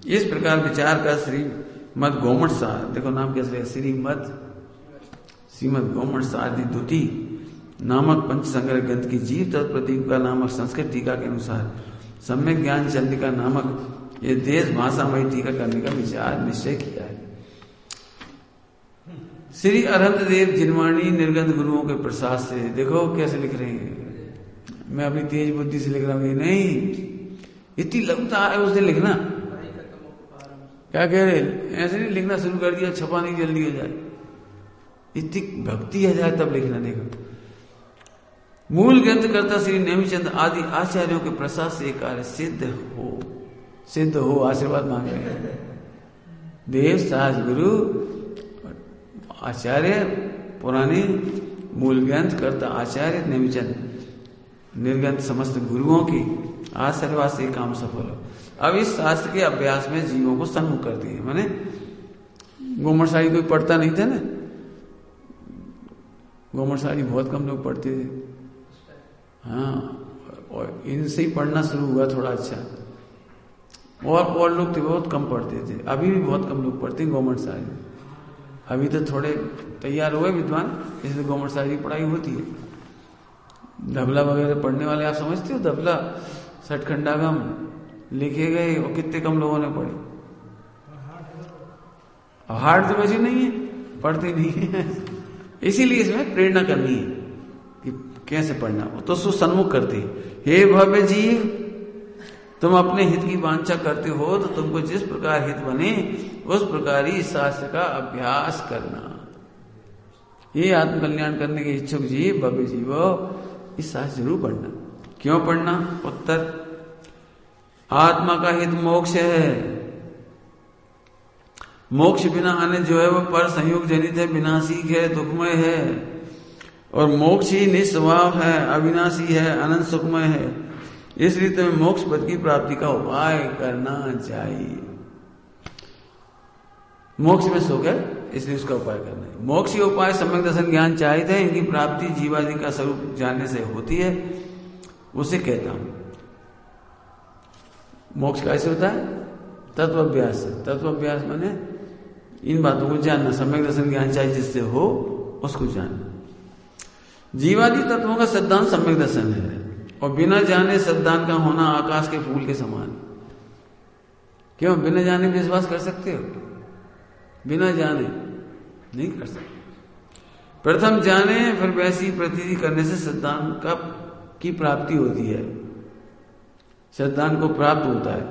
इस प्रकार विचार का श्रीमद गोमठ सार, देखो नाम कैसे है, श्रीमद गोमठ सारदी द्वितीय नामक पंच संग्रह ग्रंथ की जीव तत्प्रदीप का नामक संस्कृत टीका के अनुसार सम्यक ज्ञान चंद्रिका नामक ये देश भाषामयी टीका करने का विचार निश्चय किया है। श्री अरहंत देव जिनवाणी निर्गंध गुरुओं के प्रसाद से, देखो कैसे लिख रहे हैं, मैं अपनी तेज बुद्धि से लिख रहा हूं, नहीं इतनी लगता है उसे लिखना, क्या कह रहे, ऐसे नहीं लिखना शुरू कर दिया, छपा नहीं जल्दी हो जाए, इतनी भक्ति आ जाए तब लिखना। देखो मूल ग्रंथ करता श्री नेमिचंद आदि आचार्यों के प्रसाद से कार्य सिद्ध हो आशीर्वाद मांग रहे हैं। देव साज गुरु आचार्य पुराने मूल ग्रंथ करता आचार्य नेमिचंद निर्गंथ समस्त गुरुओं की आशीर्वाद से काम सफल हो। अब इस शास्त्र के अभ्यास में जीवों को सन्मुख कर दिए। मैंने गोमठ साड़ी कोई पढ़ता नहीं था ना, गोमठ साड़ी बहुत कम लोग पढ़ते थे, हाँ, और इनसे ही पढ़ना शुरू हुआ थोड़ा अच्छा, और लोग थे बहुत कम पढ़ते थे, अभी भी बहुत कम लोग पढ़ते हैं गोमठ साड़ी। अभी तो थोड़े तैयार हुए विद्वान, इसलिए गोमठ साड़ी की पढ़ाई होती है। धबला वगैरह पढ़ने वाले आप समझते हो, धबला सठखंडागम लिखे गए और कितने कम लोगों ने पढ़े। हार्ड तो वैसे नहीं है, पढ़ते नहीं है, इसीलिए इसमें प्रेरणा करनी है कि कैसे पढ़ना। तो सुसन्मुख करते, हे भव्य जीव, तुम अपने हित की वांछा करते हो तो तुमको जिस प्रकार हित बने उस प्रकार ही इस शास्त्र का अभ्यास करना। ये आत्मकल्याण करने के इच्छुक जीव, भव्य जीवो, इस शास्त्र जरूर पढ़ना। क्यों पढ़ना? उत्तर, आत्मा का हित मोक्ष है। मोक्ष बिना अन्य जो है वह पर संयोग जनित है, विनाशी है, दुखमय है, और मोक्ष ही निस्वभाव है, अविनाशी है, अनंत सुखमय है। इसलिए तुम्हें मोक्ष पद की प्राप्ति का उपाय करना चाहिए। मोक्ष में सुख है, इसलिए उसका उपाय करना है। मोक्ष के उपाय सम्यक दर्शन ज्ञान चाहिए थे, इनकी प्राप्ति जीवादि का स्वरूप जानने से होती है, उसे कहता हूं। मोक्ष कैसे होता है? तत्वाभ्यास से। तत्वाभ्यास माने इन बातों को जानना, सम्यक दर्शन ज्ञान चाहिए जिससे हो उसको जानना। जीवादि तत्वों का सिद्धांत सम्यक दर्शन है, और बिना जाने सिद्धांत का होना आकाश के फूल के समान। क्यों? बिना जाने विश्वास कर सकते हो? बिना जाने नहीं कर सकते। प्रथम जाने फिर वैसी प्रतीति करने से सिद्धांत की प्राप्ति होती है, सिद्धांत को प्राप्त होता है।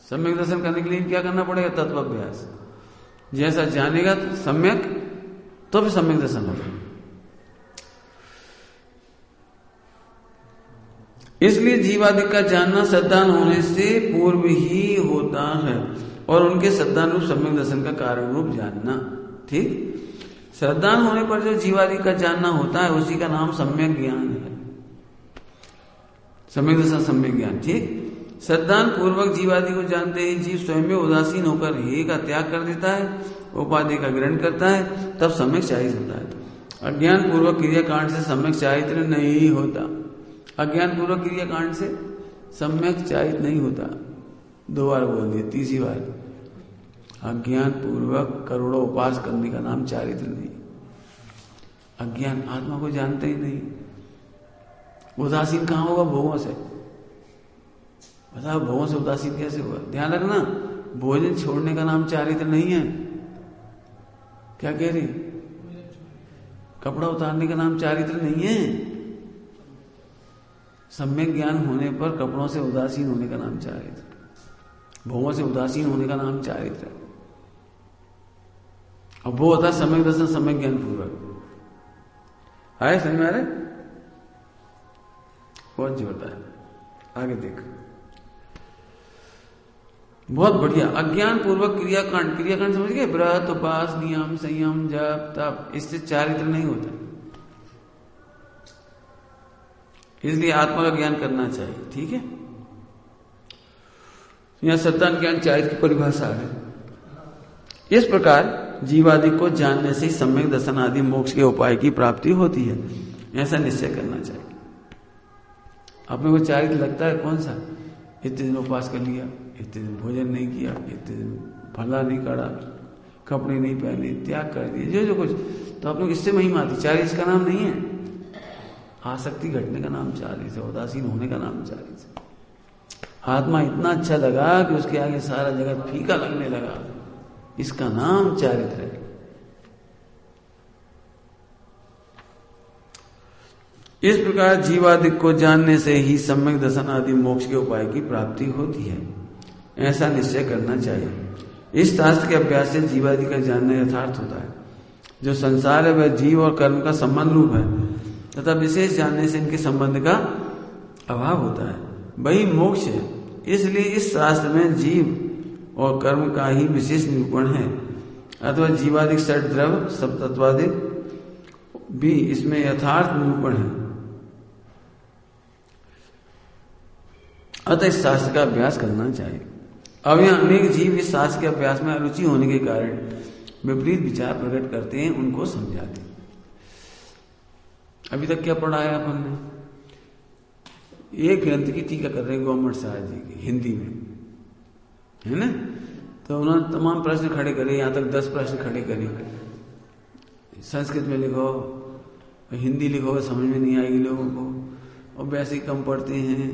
सम्यक दर्शन करने के लिए क्या करना पड़ेगा? तत्वाभ्यास। जैसा जानेगा सम्यक तो फिर सम्यक दर्शन होगा। इसलिए जीवादि का जानना सिद्धांत होने से पूर्व ही होता है, और उनके सिद्धांत रूप सम्यक दर्शन का कारण रूप जानना। ठीक, सिद्धांत होने पर जो जीवादि का जानना होता है उसी का नाम सम्यक ज्ञान है। सम्यक दर्शन सम्यक ज्ञान। ठीक, सिद्धांत पूर्वक जीवादि को जानते ही जीव स्वयं में उदासीन होकर हे का त्याग कर देता है, उपाधि का ग्रहण करता है, तब सम्यक चारित्र होता है। अज्ञान पूर्वक क्रियाकांड से सम्यक चारित्र नहीं होता। अज्ञान पूर्वक क्रियाकांड से सम्यक चारित्र नहीं होता। 2 बार बोल दिया, तीसरी बार अज्ञान पूर्वक करोड़ों उपास करने का नाम चारित्र नहीं। अज्ञान आत्मा को जानते ही नहीं। उदासीन कहां होगा? भोगों से। बताओ, भोगों से उदासीन कैसे होगा? ध्यान रखना, भोजन छोड़ने का नाम चारित्र नहीं है। क्या कह रही? कपड़ा उतारने का नाम चारित्र नहीं है। सम्यक ज्ञान होने पर कपड़ों से उदासीन होने का नाम चारित्र, भोगों से उदासीन होने का नाम चारित्र। अब वो होता है सम्यक दर्शन सम्यक ज्ञान पूर्वक। आए समझ में आ रहे? बहुत जोरदार। आगे देख, बहुत बढ़िया। अज्ञान पूर्वक क्रियाकांड, क्रियाकांड समझ गए? व्रत, उपास, नियम, संयम, जप, तप, इससे चारित्र नहीं होता। इसलिए आत्मा का ज्ञान करना चाहिए। ठीक है, यहां सत्तान ज्ञान चारित्र की परिभाषा है। इस प्रकार जीवादि को जानने से सम्यक दर्शन आदि मोक्ष के उपाय की प्राप्ति होती है, ऐसा निश्चय करना चाहिए। अपने को चारित्र लगता है कौन सा? इतने दिन उपवास कर लिया, इतने दिन भोजन नहीं किया, इतने दिन फला नहीं काढ़ा, कपड़े नहीं पहने, त्याग कर दिए, जो जो कुछ, तो आप लोग इससे महिमा आती। चारित्र का नाम नहीं है, आसक्ति घटने का नाम चारित्र, उदासीन होने का नाम चारित्र। आत्मा इतना अच्छा लगा कि उसके आगे सारा जगत फीका लगने लगा, इसका नाम चारित्र है। इस प्रकार जीवादिक को जानने से ही सम्यक दर्शन आदि मोक्ष के उपाय की प्राप्ति होती है, ऐसा निश्चय करना चाहिए। इस शास्त्र के अभ्यास से जीवादि का जानना यथार्थ होता है। जो संसार है वह जीव और कर्म का संबंध रूप है तथा विशेष जानने से इनके संबंध का अभाव होता है, वही मोक्ष है। इसलिए इस शास्त्र में जीव और कर्म का ही विशेष निरूपण है, अथवा जीवादिक षट द्रव्य सप्तत्वादिक भी इसमें यथार्थ निरूपण है। अतः इस शास्त्र का अभ्यास करना चाहिए। अब यहाँ अनेक जीव इस शास्त्र के अभ्यास में अरुचि होने के कारण विपरीत विचार प्रकट करते हैं, उनको समझाते हैं। अभी तक क्या पढ़ा है अपन ने? एक ग्रंथ की टीका कर रहे हैं गवर्नमेंट साहब जी की, हिंदी में, है ना? तो उन्होंने तमाम प्रश्न खड़े करे, यहाँ तक 10 प्रश्न खड़े करे। संस्कृत में लिखो, हिंदी लिखो, समझ में नहीं आएगी लोगों को, और वैसे ही कम पढ़ते हैं।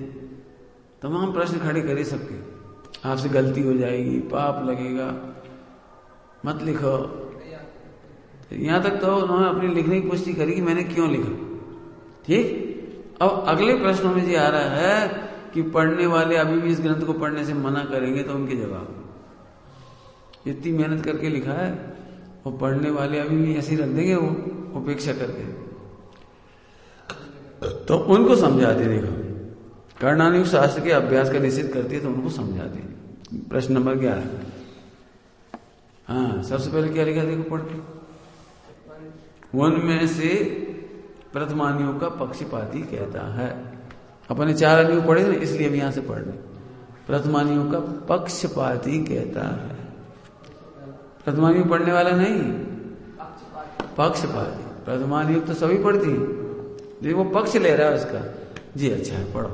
तमाम प्रश्न खड़े करे सबके, आपसे गलती हो जाएगी, पाप लगेगा, मत लिखो। यहां तक तो उन्होंने अपनी लिखने की पुष्टि करी कि मैंने क्यों लिखा। ठीक, अब अगले प्रश्नों में ये आ रहा है कि पढ़ने वाले अभी भी इस ग्रंथ को पढ़ने से मना करेंगे तो उनके जवाब। इतनी मेहनत करके लिखा है और पढ़ने वाले अभी भी ऐसे ही रख देंगे, वो उपेक्षा करके, तो उनको समझा दे। देखो, कर्णानुग शास्त्र के अभ्यास का निषेध करती है तो उनको समझा दे। प्रश्न नंबर 11। हाँ, सबसे पहले क्या लिखा देखो पढ़ के। उनमें से प्रथमानियों का पक्षपाती कहता है। अपने 4 अनुयोग पढ़े ना, इसलिए हम यहां से पढ़ रहे। प्रथमानियों का पक्षपाती कहता है। प्रथमानियोग पढ़ने वाला नहीं, पक्षपाती। प्रथमानियोग तो सभी पढ़ती हैं, लेकिन वो पक्ष ले रहा है उसका। जी अच्छा है, पढ़ो।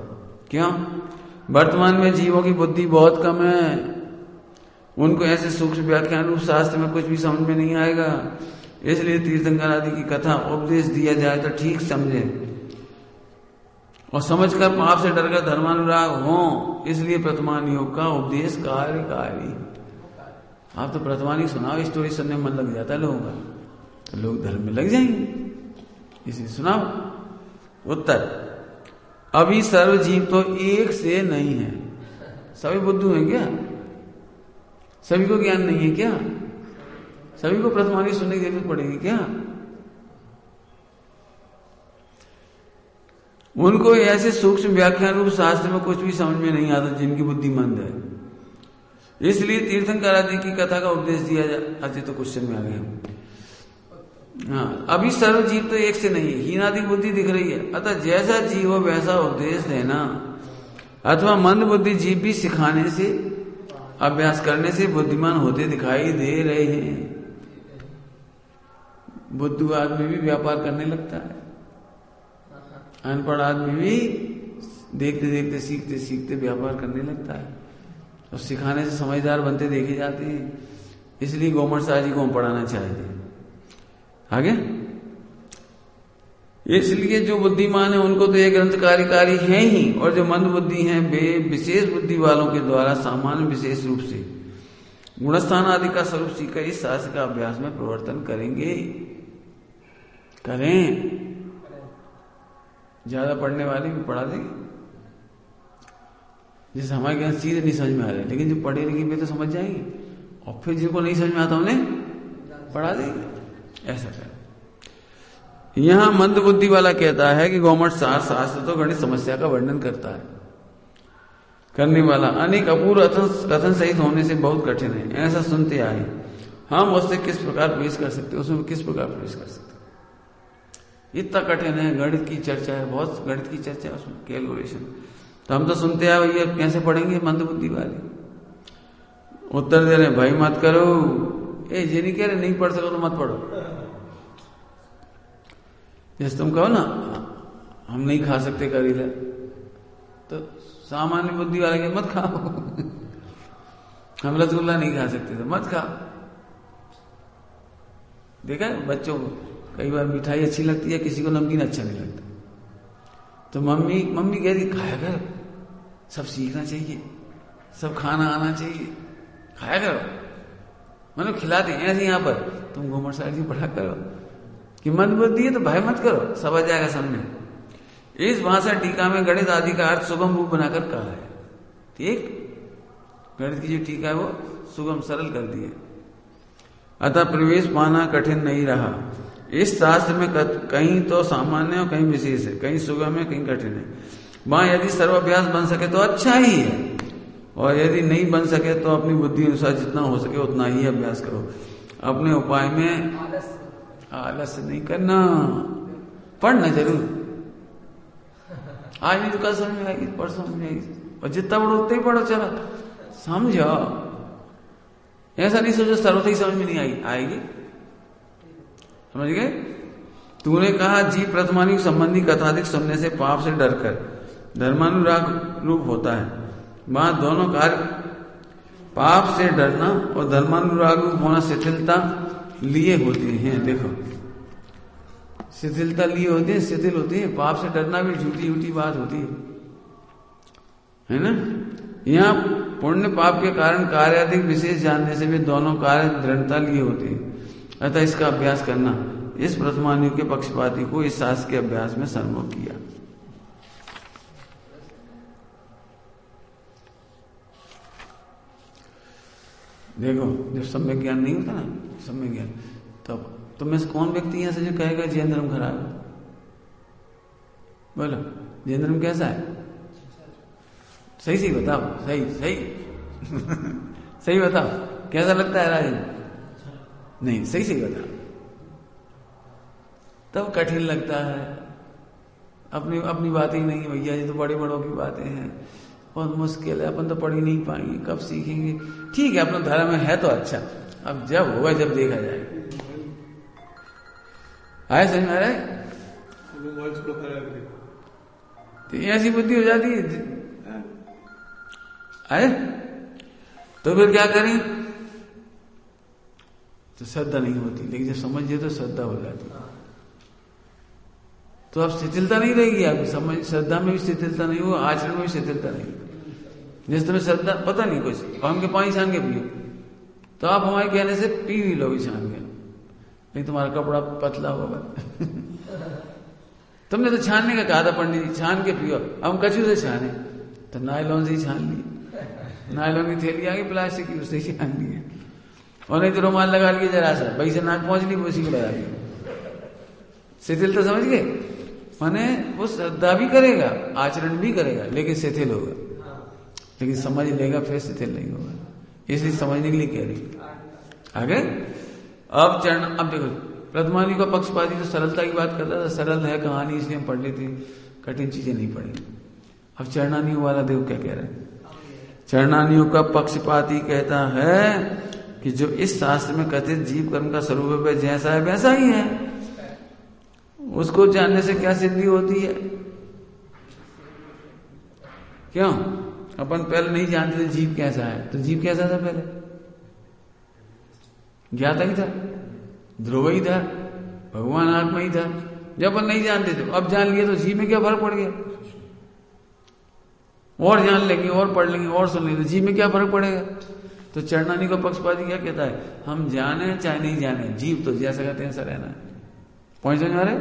क्यों? वर्तमान में जीवों की बुद्धि बहुत कम है, उनको ऐसे सूक्ष्म व्याख्यान रूप शास्त्र में कुछ भी समझ में नहीं आएगा। इसलिए तीर्थंकर आदि की कथा उपदेश दिया जाए तो ठीक समझे और समझकर पाप से डरकर धर्मानुराग हो। इसलिए प्रथमानियोग का उपदेश कार्यकारी। आप तो प्रथमानियोग सुनाओ, स्टोरी सुनने में मन लग जाता है लोगों का, तो लोग धर्म में लग जाएंगे, इसलिए सुनाओ। उत्तर, अभी सर्व जीव तो एक से नहीं है। सभी बुद्धू हैं क्या? सभी को ज्ञान नहीं है क्या? सभी को प्रथमानियोग सुनने की जरूरत पड़ेगी क्या? उनको ऐसे सूक्ष्म व्याख्यान रूप शास्त्र में कुछ भी समझ में नहीं आता जिनकी बुद्धि मंद है। इसलिए तीर्थंकर आदि की कथा का उपदेश दिया जाए तो क्वेश्चन में आ गए। हाँ, अभी सर्व जीव तो एक से नहीं है, हीनादि बुद्धि दिख रही है। अतः जैसा जीव हो वैसा उपदेश देना, अथवा मंद बुद्धि जीव भी सिखाने से, अभ्यास करने से बुद्धिमान होते दिखाई दे रहे हैं। बुद्धू आदमी भी व्यापार करने लगता है, अनपढ़ आदमी भी देखते देखते सीखते सीखते व्यापार करने लगता है, और सिखाने से समझदार बनते देखे जाते हैं। इसलिए गवर्नमेंट साहब जी को हम पढ़ाना चाहिए। आगे, इसलिए जो बुद्धिमान है उनको तो ये ग्रंथ कार्यकारी है ही, और जो मंद बुद्धि हैं वे विशेष बुद्धि वालों के द्वारा सामान्य विशेष रूप से गुणस्थान आदि का स्वरूप सीखकर इस शास्त्र का अभ्यास में प्रवर्तन करेंगे। करें, ज्यादा पढ़ने वाले भी पढ़ा देंगे। जैसे हमारे ज्ञान सीधे नहीं समझ में आ रहे, लेकिन जो पढ़े लिखे वे तो समझ जाएंगे, और फिर जिनको नहीं समझ में आता उन्हें पढ़ा देंगे। ऐसा कर। यहां मंद बुद्धि वाला कहता है कि गवर्नमेंट शास्त्र तो गणित समस्या का वर्णन करता है, करने वाला अनेक अपूर्व कथन सहित होने से बहुत कठिन है, ऐसा सुनते आए। हम उससे किस प्रकार प्रवेश कर सकते, उसमें किस प्रकार प्रवेश कर सकते? इतना कठिन है, गणित की चर्चा है, बहुत गणित की चर्चा है उसमें, कैलकुलेशन। तो हम तो सुनते आए, भैया कैसे पढ़ेंगे मंद बुद्धि वाले? उत्तर दे रहे भाई मत करो। ये नहीं कह रहे नहीं पढ़ सको तो मत पढ़ो। जैसे तुम कहो ना हम नहीं खा सकते करेला, तो सामान्य बुद्धि वाले के मत खाओ। हम रसगुल्ला नहीं खा सकते तो मत खाओ। देखा है बच्चों को कई बार मिठाई अच्छी लगती है, किसी को नमकीन अच्छा नहीं लगता, तो मम्मी कहती खाया कर, सब सीखना चाहिए, सब खाना आना चाहिए, खाया करो। मतलब खिलाते हैं ऐसे यहाँ पर, तुम घूमर साहब जी पढ़ा करो कि मंद बुद्धि है तो भय मत करो, सब आ जाएगा सामने। इस भाषा टीका में गणित आदि का अर्थ सुगम रूप बनाकर कहा है। ठीक, गणित की जो टीका है वो सुगम सरल कर दिए। अतः प्रवेश पाना कठिन नहीं रहा। इस शास्त्र में कहीं तो सामान्य और कहीं विशेष है, कहीं सुगम है कहीं कठिन है। वहां यदि सर्वाभ्यास बन सके तो अच्छा ही है, और यदि नहीं बन सके तो अपनी बुद्धि अनुसार जितना हो सके उतना ही अभ्यास करो। अपने उपाय में आलस्य नहीं करना, पढ़ना जरूर। आज नहीं तो कल समझ में आएगी, परसों समझ में आएगी, और जितना पढ़ो उतना ही पढ़ो। चलो समझो, ऐसा नहीं सोचो सर्वथा ही समझ में नहीं आएगी। समझ गए? तूने कहा जीव प्रथमानुग संबंधी कथाधिक सुनने से पाप से डरकर धर्मानुराग रूप होता है। वहां दोनों कार्य, पाप से डरना और धर्मानुराग रूप होना शिथिलता लिए होते हैं। देखो शिथिलता लिए होते हैं, शिथिल होती है। पाप से डरना भी झूठी बात होती है ना। यहाँ पुण्य पाप के कारण कार्य अधिक विशेष जानने से भी दोनों कार्य दृढ़ता लिए होते हैं। अतः इसका अभ्यास करना। इस प्रथमानुग के पक्षपाती को इस शास्त्र के अभ्यास में सन्मुख किया। देखो जब सम्यक ज्ञान नहीं होता ना, सम्यक ज्ञान, तब तो में से कौन व्यक्ति यहां से जो कहेगा जैन धर्म खराब है? बोलो जैन धर्म कैसा है? सही बताओ, सही सही बताओ, कैसा लगता है राजन? नहीं, सही बताओ। तब कठिन लगता है, अपनी बातें ही नहीं है भैया, ये तो बड़े बड़ों की बातें हैं, बहुत मुश्किल है, अपन तो पढ़ ही नहीं पाएंगे, कब सीखेंगे। ठीक है अपना धर्म में है तो अच्छा, अब जब होगा जब देखा जाएगा। आए समझ में आ रहा है? तो ऐसी बुद्धि हो जाती है। आए तो फिर क्या करें? तो श्रद्धा नहीं होती, लेकिन जब समझिए तो श्रद्धा हो जाती। तो अब शिथिलता नहीं रहेगी आपकी, समझ श्रद्धा में भी शिथिलता नहीं हो, आचरण में भी शिथिलता नहीं। जिस तुम्हें श्रद्धा पता नहीं कुछ, हम के पानी छान के पियो, तो आप हमारे कहने से पी भी लोगे छान के, नहीं तुम्हारा कपड़ा पतला होगा। तुमने तो छानने का कहा था पंडित जी, छान के पियो। हम कचू से छाने, तो नायलॉन से ही छान लिए, नायलॉन की थैली आ गई प्लास्टिक की, उससे ही छान लिए, और नहीं तो रुमाल लगा लिए जरा सा, वही से नाक पहुंच ली, उसी को लगा लिया। शिथिलता समझ गए? माने वो श्रद्धा भी करेगा, आचरण भी करेगा, लेकिन शिथिल होगा, लेकिन समझ लेगा फिर शिथिल नहीं होगा। इसलिए समझने के लिए कह रही। आगे अब चरण, अब देखो प्रथमानुग का पक्षपाती तो सरलता की बात करता था, सरल है कहानी इसलिए हम पढ़ लेते, कठिन चीजें नहीं पढ़ी। अब चरणानुग वाला देखो क्या कह रहा है। चरणानुग का पक्षपाती कहता है कि जो इस शास्त्र में कथित जीव कर्म का स्वरूप है, जैसा है वैसा ही है, उसको जानने से क्या सिद्धि होती है? क्यों? अपन पहले नहीं जानते थे जीव कैसा है, तो जीव कैसा था पहले? ज्ञाता ही था, ध्रुव ही था, भगवान आत्मा ही था। जब अपन नहीं जानते थे, अब जान लिए तो जीव में क्या फर्क पड़ गया? और जान लेंगे और पढ़ लेंगे और सुन लेंगे, तो जीव में क्या फर्क पड़ेगा? तो चरणानुग का पक्षपाती क्या कहता है? हम जाने चाहे नहीं जाने, जीव तो जैसा कहते हैं ऐसा रहना है। पहुंच समझ आ रहे?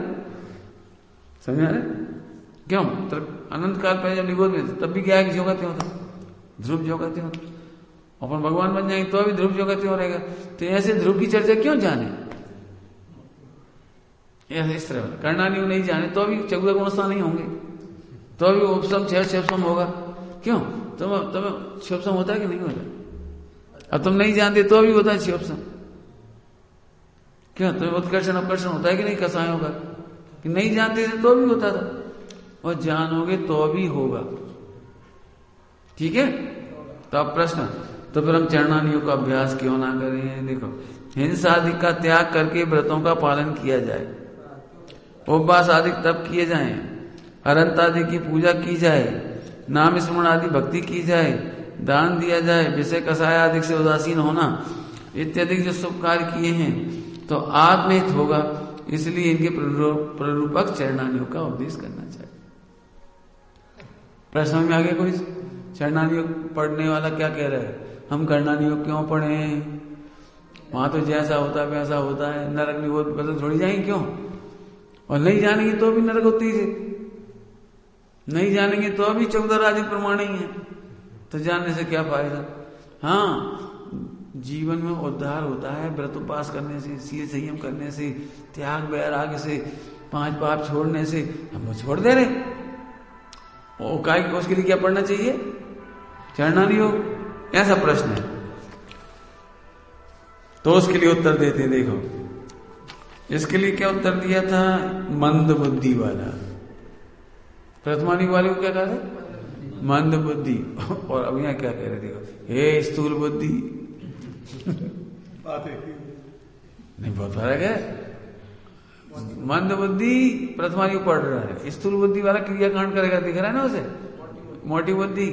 समझ आ रहे? क्यों? तो अनंत काल पहले जब निगोद में तब भी क्या है कि जो कहते होता, ध्रुव जो कहते होता, अपन भगवान बन जाएंगे तो अभी ध्रुव जो कहते हो रहेगा। तो ऐसे ध्रुव की चर्चा क्यों जाने? ऐसे इस तरह कर्णानुग नहीं जाने तो अभी चौदह गुणस्थान नहीं होंगे, तो अभी उपसम क्षयपसम होगा। क्यों? तुम्हें क्षयपसम होता है कि नहीं होता? अब तुम नहीं जानते तो अभी होता है क्षयपसम। क्यों? तुम्हें उत्कर्षण अपकर्षण होता है कि नहीं कसायों का? कि नहीं जानते थे तो भी होता था, और जानोगे तो भी होगा। ठीक है? तो अब प्रश्न, तो फिर हम चरणानुग का अभ्यास क्यों ना करें? देखो, हिंसा आदि का त्याग करके व्रतों का पालन किया जाए, उपवास आदि तप किए जाएं, अनंत आदि की पूजा की जाए, नाम स्मरण आदि भक्ति की जाए, दान दिया जाए, विषय कसाय आदि से उदासीन होना इत्यादि जो शुभ कार्य किए हैं तो आत्महित होगा, इसलिए इनके प्ररूपक चरणानियों का उपदेश करना चाहिए। प्रश्न में आगे कोई चरणानियोग पढ़ने वाला क्या कह रहा है, हम करणानियोग क्यों पढ़े, वहां तो जैसा होता है वैसा होता है, नरक निगोद बदल थोड़ी जाएंगे क्यों, और नहीं जानेंगे तो भी नरक होती है, नहीं जानेंगे तो भी 14 राजिक प्रमाण ही है, तो जानने से क्या फायदा। हाँ, जीवन में उद्धार होता है व्रत उपवास करने से, शील संयम करने से, त्याग वैराग्य से, 5 पाप छोड़ने से। हम वो छोड़ दे रहे, वो काय उसके लिए क्या पढ़ना चाहिए, चरणानियोग, ऐसा प्रश्न है। तो उसके लिए उत्तर देते हैं, देखो इसके लिए क्या उत्तर दिया था, मंद बुद्धि वाला, प्रथमानिक वाले को क्या कहा था, मंद बुद्धि, और अब यहाँ क्या कह रहे, देखो, हे स्थूल बुद्धि। नहीं, बहुत फर्क है। मंद बुद्धि प्रथमानिक पढ़ रहा है, स्थूल बुद्धि वाला क्रियाकांड करेगा, दिख रहा है ना उसे, मोटी बुद्धि,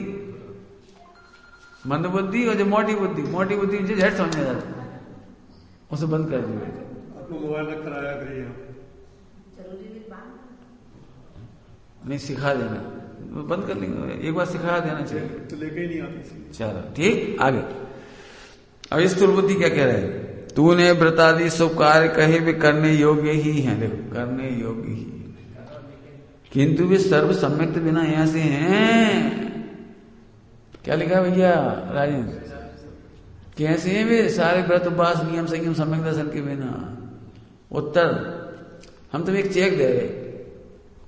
मंद बुद्धि और जो मोटी बुद्धि, मोटी बुद्धि मुझे झट समझ में जाता, उसे बंद कर दिया। आपको मोबाइल में कराया करिए, नहीं सिखा देना, बंद कर लेंगे, एक बार सिखा देना चाहिए, तो लेके ही नहीं आती। चलो ठीक, आगे। अब स्थूल बुद्धि क्या कह रहे हैं, तूने व्रतादि शुभ कार्य कहे भी करने योग्य ही हैं, देखो करने योग्य ही, किंतु वे सर्व सम्यक्त बिना ऐसे हैं। क्या लिखा भैया राजेंद्र, कैसे हैं वे सारे व्रत उपवास नियम संयम सम्यक दर्शन के बिना। उत्तर, हम तुम्हें एक चेक दे रहे,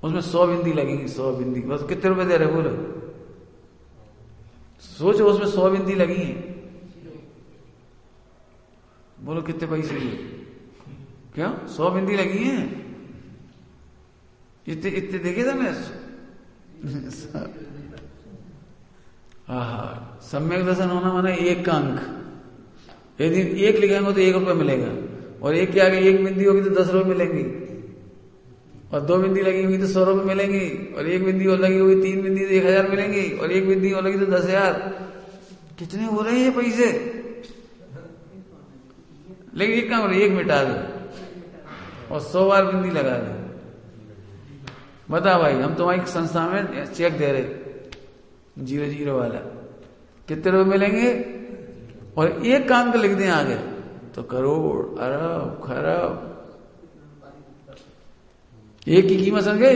उसमें 100 बिंदी लगेंगी, 100 बिंदी, बस कितने रुपए दे रहे बोलो, सोचो उसमें 100 बिंदी लगी है, बोलो कितने पैसे हुए, क्या 100 बिंदी लगी है, इतने इतने देखे था मैं। सम्यक दर्शन होना माना 1 का अंक, यदि 1 लिखेंगे तो 1 रुपये मिलेगा, और 1 के आगे 1 बिंदी होगी तो 10 रुपये मिलेंगी, और 2 बिंदी लगी होगी तो 100 रुपये मिलेंगी, और 1 बिंदी और लगी होगी, 3 बिंदी तो 1000 मिलेंगी, और 1 बिंदी और लगी तो 10,000। कितने हो रहे हैं ये पैसे, लेकिन एक काम करो, 1 मिटा दो और 100 बार बिंदी लगा दो। बता भाई, हम तुम्हारी संस्था में चेक दे रहे 0 वाला, कितने रुपए मिलेंगे, और 1 काम का लिख दें आगे तो करोड़ अरब खरब। 1 की कीमत समझ गए,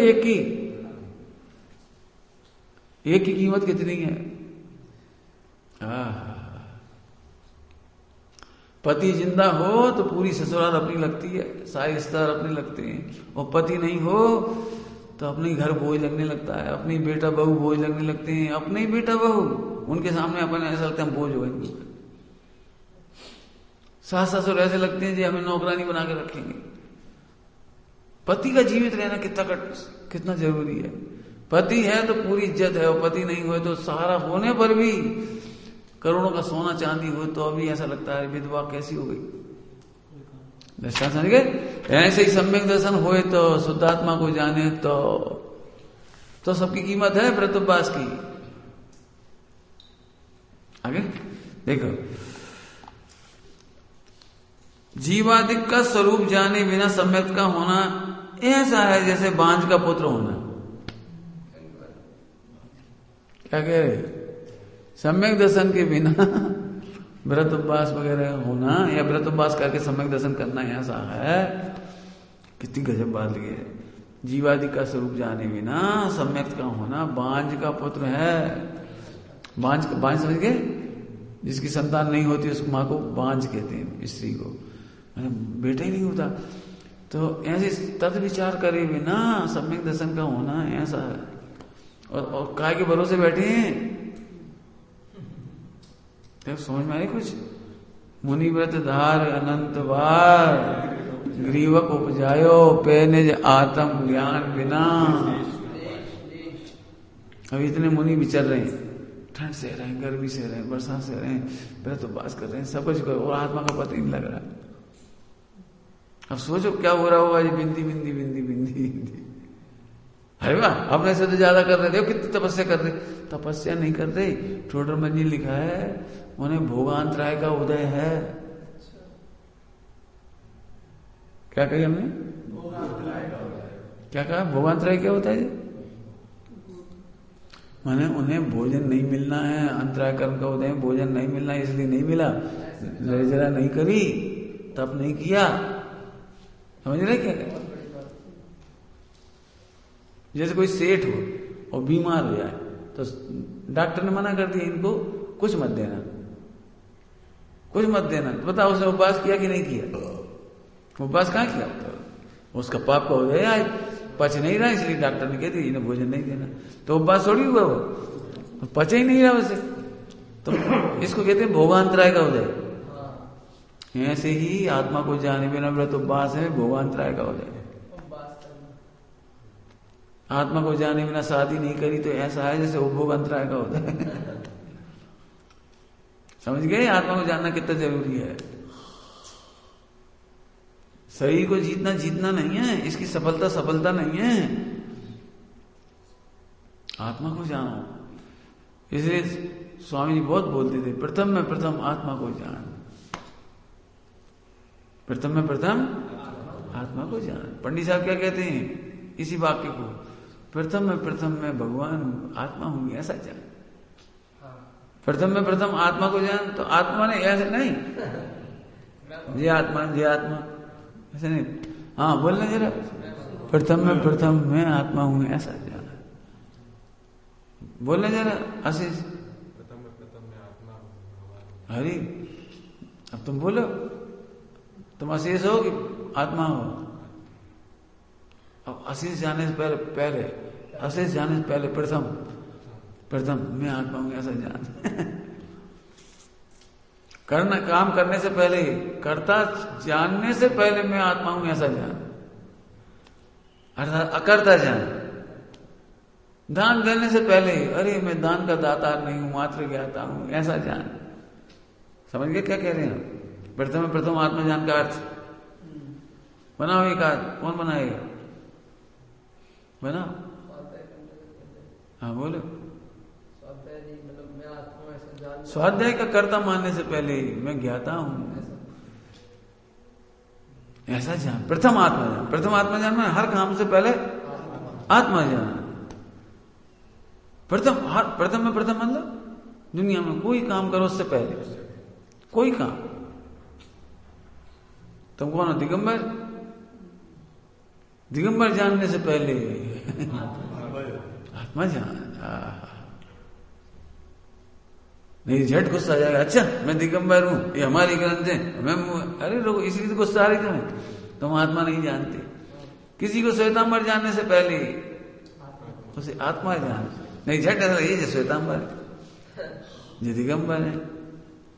1 की कीमत कितनी है। पति जिंदा हो तो पूरी ससुराल अपनी लगती है, सारे रिश्तेदार अपने लगते हैं, और पति नहीं हो तो अपने घर बोझ लगने लगता है, अपनी बेटा बहू बोझ लगने लगते हैं, अपने ही बेटा बहू उनके सामने अपन ऐसा लगता है हम बोझ हो गए, सास ससुर ऐसे लगते हैं जी हमें नौकरानी बना के रखेंगे। पति का जीवित रहना कितना जरूरी है। पति है तो पूरी इज्जत है, और पति नहीं हुए तो सहारा होने पर भी करोड़ों का सोना चांदी हो तो अभी ऐसा लगता है विधवा कैसी हो गई। दर्शन समझ गए, ऐसे ही सम्यक दर्शन होए तो शुद्धात्मा को जाने तो सबकी कीमत है व्रत उपवास की। आगे देखो, जीवादिक का स्वरूप जाने बिना सम्यक का होना ऐसा है जैसे बांझ का पुत्र होना। क्या कह रहे, सम्यक दर्शन के बिना व्रत उपवास वगैरह होना, या व्रत उपवास करके सम्यक दर्शन करना ऐसा है, कितनी गजब बात लगी है। जीवादि का स्वरूप जाने बिना सम्यक का होना बांझ का पुत्र है। बांझ समझ गए, जिसकी संतान नहीं होती उस माँ को बांझ कहते हैं, स्त्री को बेटा ही नहीं होता। तो ऐसे तद विचार करे बिना सम्यक दर्शन का होना ऐसा है। और काय के भरोसे बैठे हैं, तो समझ में आ रही कुछ। मुनिव्रत धार अनंत बार, ग्रीवक उपजायो पे निज आत्म ज्ञान बिना। अब इतने मुनि विचर रहे हैं, ठंड से रहे हैं, गर्मी से रहे हैं, बरसात से रहे हैं, व्रत उपवास कर रहे हैं, सब कुछ करो, और आत्मा का पता ही नहीं लग रहा। अब सोचो क्या हो रहा होगा, ये बिंदी बिंदी बिंदी बिंदी बिंदी। अरे वाह, अपने से तो ज्यादा कर रहे थे, कितनी तपस्या कर रहे। तपस्या नहीं कर रहे, टोडरमल जी लिखा है उन्हें भोगांतराय का उदय है। क्या कही हमने? क्या कहा? भोगांतराय क्या होता है? माने उन्हें भोजन नहीं मिलना है, अंतराय कर्म का उदय, भोजन नहीं मिलना है इसलिए नहीं मिला, जरा नहीं करी, तप नहीं किया। समझ रहे क्या? जैसे कोई सेठ हो और बीमार हो जाए तो डॉक्टर ने मना कर दिया इनको कुछ मत देना, कुछ मत देना। तो बताओ उसने उपवास किया कि नहीं किया? उपवास कहाँ किया? उसका पाप का हो गया, पच नहीं रहा इसलिए डॉक्टर ने कह दिया इन्हें भोजन नहीं देना। तो उपवास थोड़ी हुआ, वो पच ही नहीं रहा वैसे। तो इसको कहते हैं भोगांतराय का उदय। ऐसे ही आत्मा को जाने बिना व्रत उपवास है भोगांतराय का उदय। आत्मा को जाने बिना शादी नहीं करी तो ऐसा है जैसे उपभोग अंतराय का होता है। समझ गए? आत्मा को जानना कितना जरूरी है। शरीर को जीतना जीतना नहीं है, इसकी सफलता सफलता नहीं है, आत्मा को जानो। इसलिए स्वामी जी बहुत बोलते थे, प्रथम में प्रथम आत्मा को जान, प्रथम में प्रथम आत्मा को जान। पंडित साहब क्या कहते हैं इसी वाक्य को? प्रथम में भगवान हूं, आत्मा हूं, ऐसा जान। प्रथम में प्रथम आत्मा को जान, तो आत्मा ने ऐसे नहीं जे आत्मा ऐसे नहीं। हाँ बोलना जरा, प्रथम में आत्मा हूं, ऐसा जान। बोलना जरा आशीष। प्रथम में आत्मा हूं। हरी, अब तुम बोलो, तुम आशीष हो कि आत्मा हो? अब आशीष जाने से पहले आशीष जाने से पहले प्रथम मैं आत्मा हूं ऐसा जान। करना, काम करने से पहले, कर्ता जानने से पहले मैं आत्मा हूं ऐसा जान, अर्थात अकर्ता जान। दान देने से पहले अरे मैं दान का दाता नहीं हूं, मात्र ज्ञाता हूं, ऐसा जान। समझ गए क्या कह रहे हैं? प्रथम आत्मा जान का अर्थ बनाओ। एक आज कौन बनाएगा? बनाओ। हाँ बोलो। स्वाध्याय का कर्ता मानने से पहले मैं ज्ञाता हूं, ऐसा जान। प्रथम आत्मा जान, प्रथम आत्मा जान में हर काम से पहले आत्मा जान। प्रथम में प्रथम मतलब दुनिया में कोई काम करो उससे पहले, कोई काम। तुम कौन हो? दिगंबर। दिगंबर जानने से पहले आत्मा जान। नहीं झट गुस्सा आ जाएगा, अच्छा मैं दिगंबर हूं, ये हमारी ग्रंथ है, मैं अरे लोग इसलिए तो गुस्सा आ रही तुम आत्मा नहीं जानते। किसी को श्वेतांबर जानने से पहले उसे आत्मा जान। नहीं झट ऐसा ये श्वेतांबर है, ये दिगंबर है,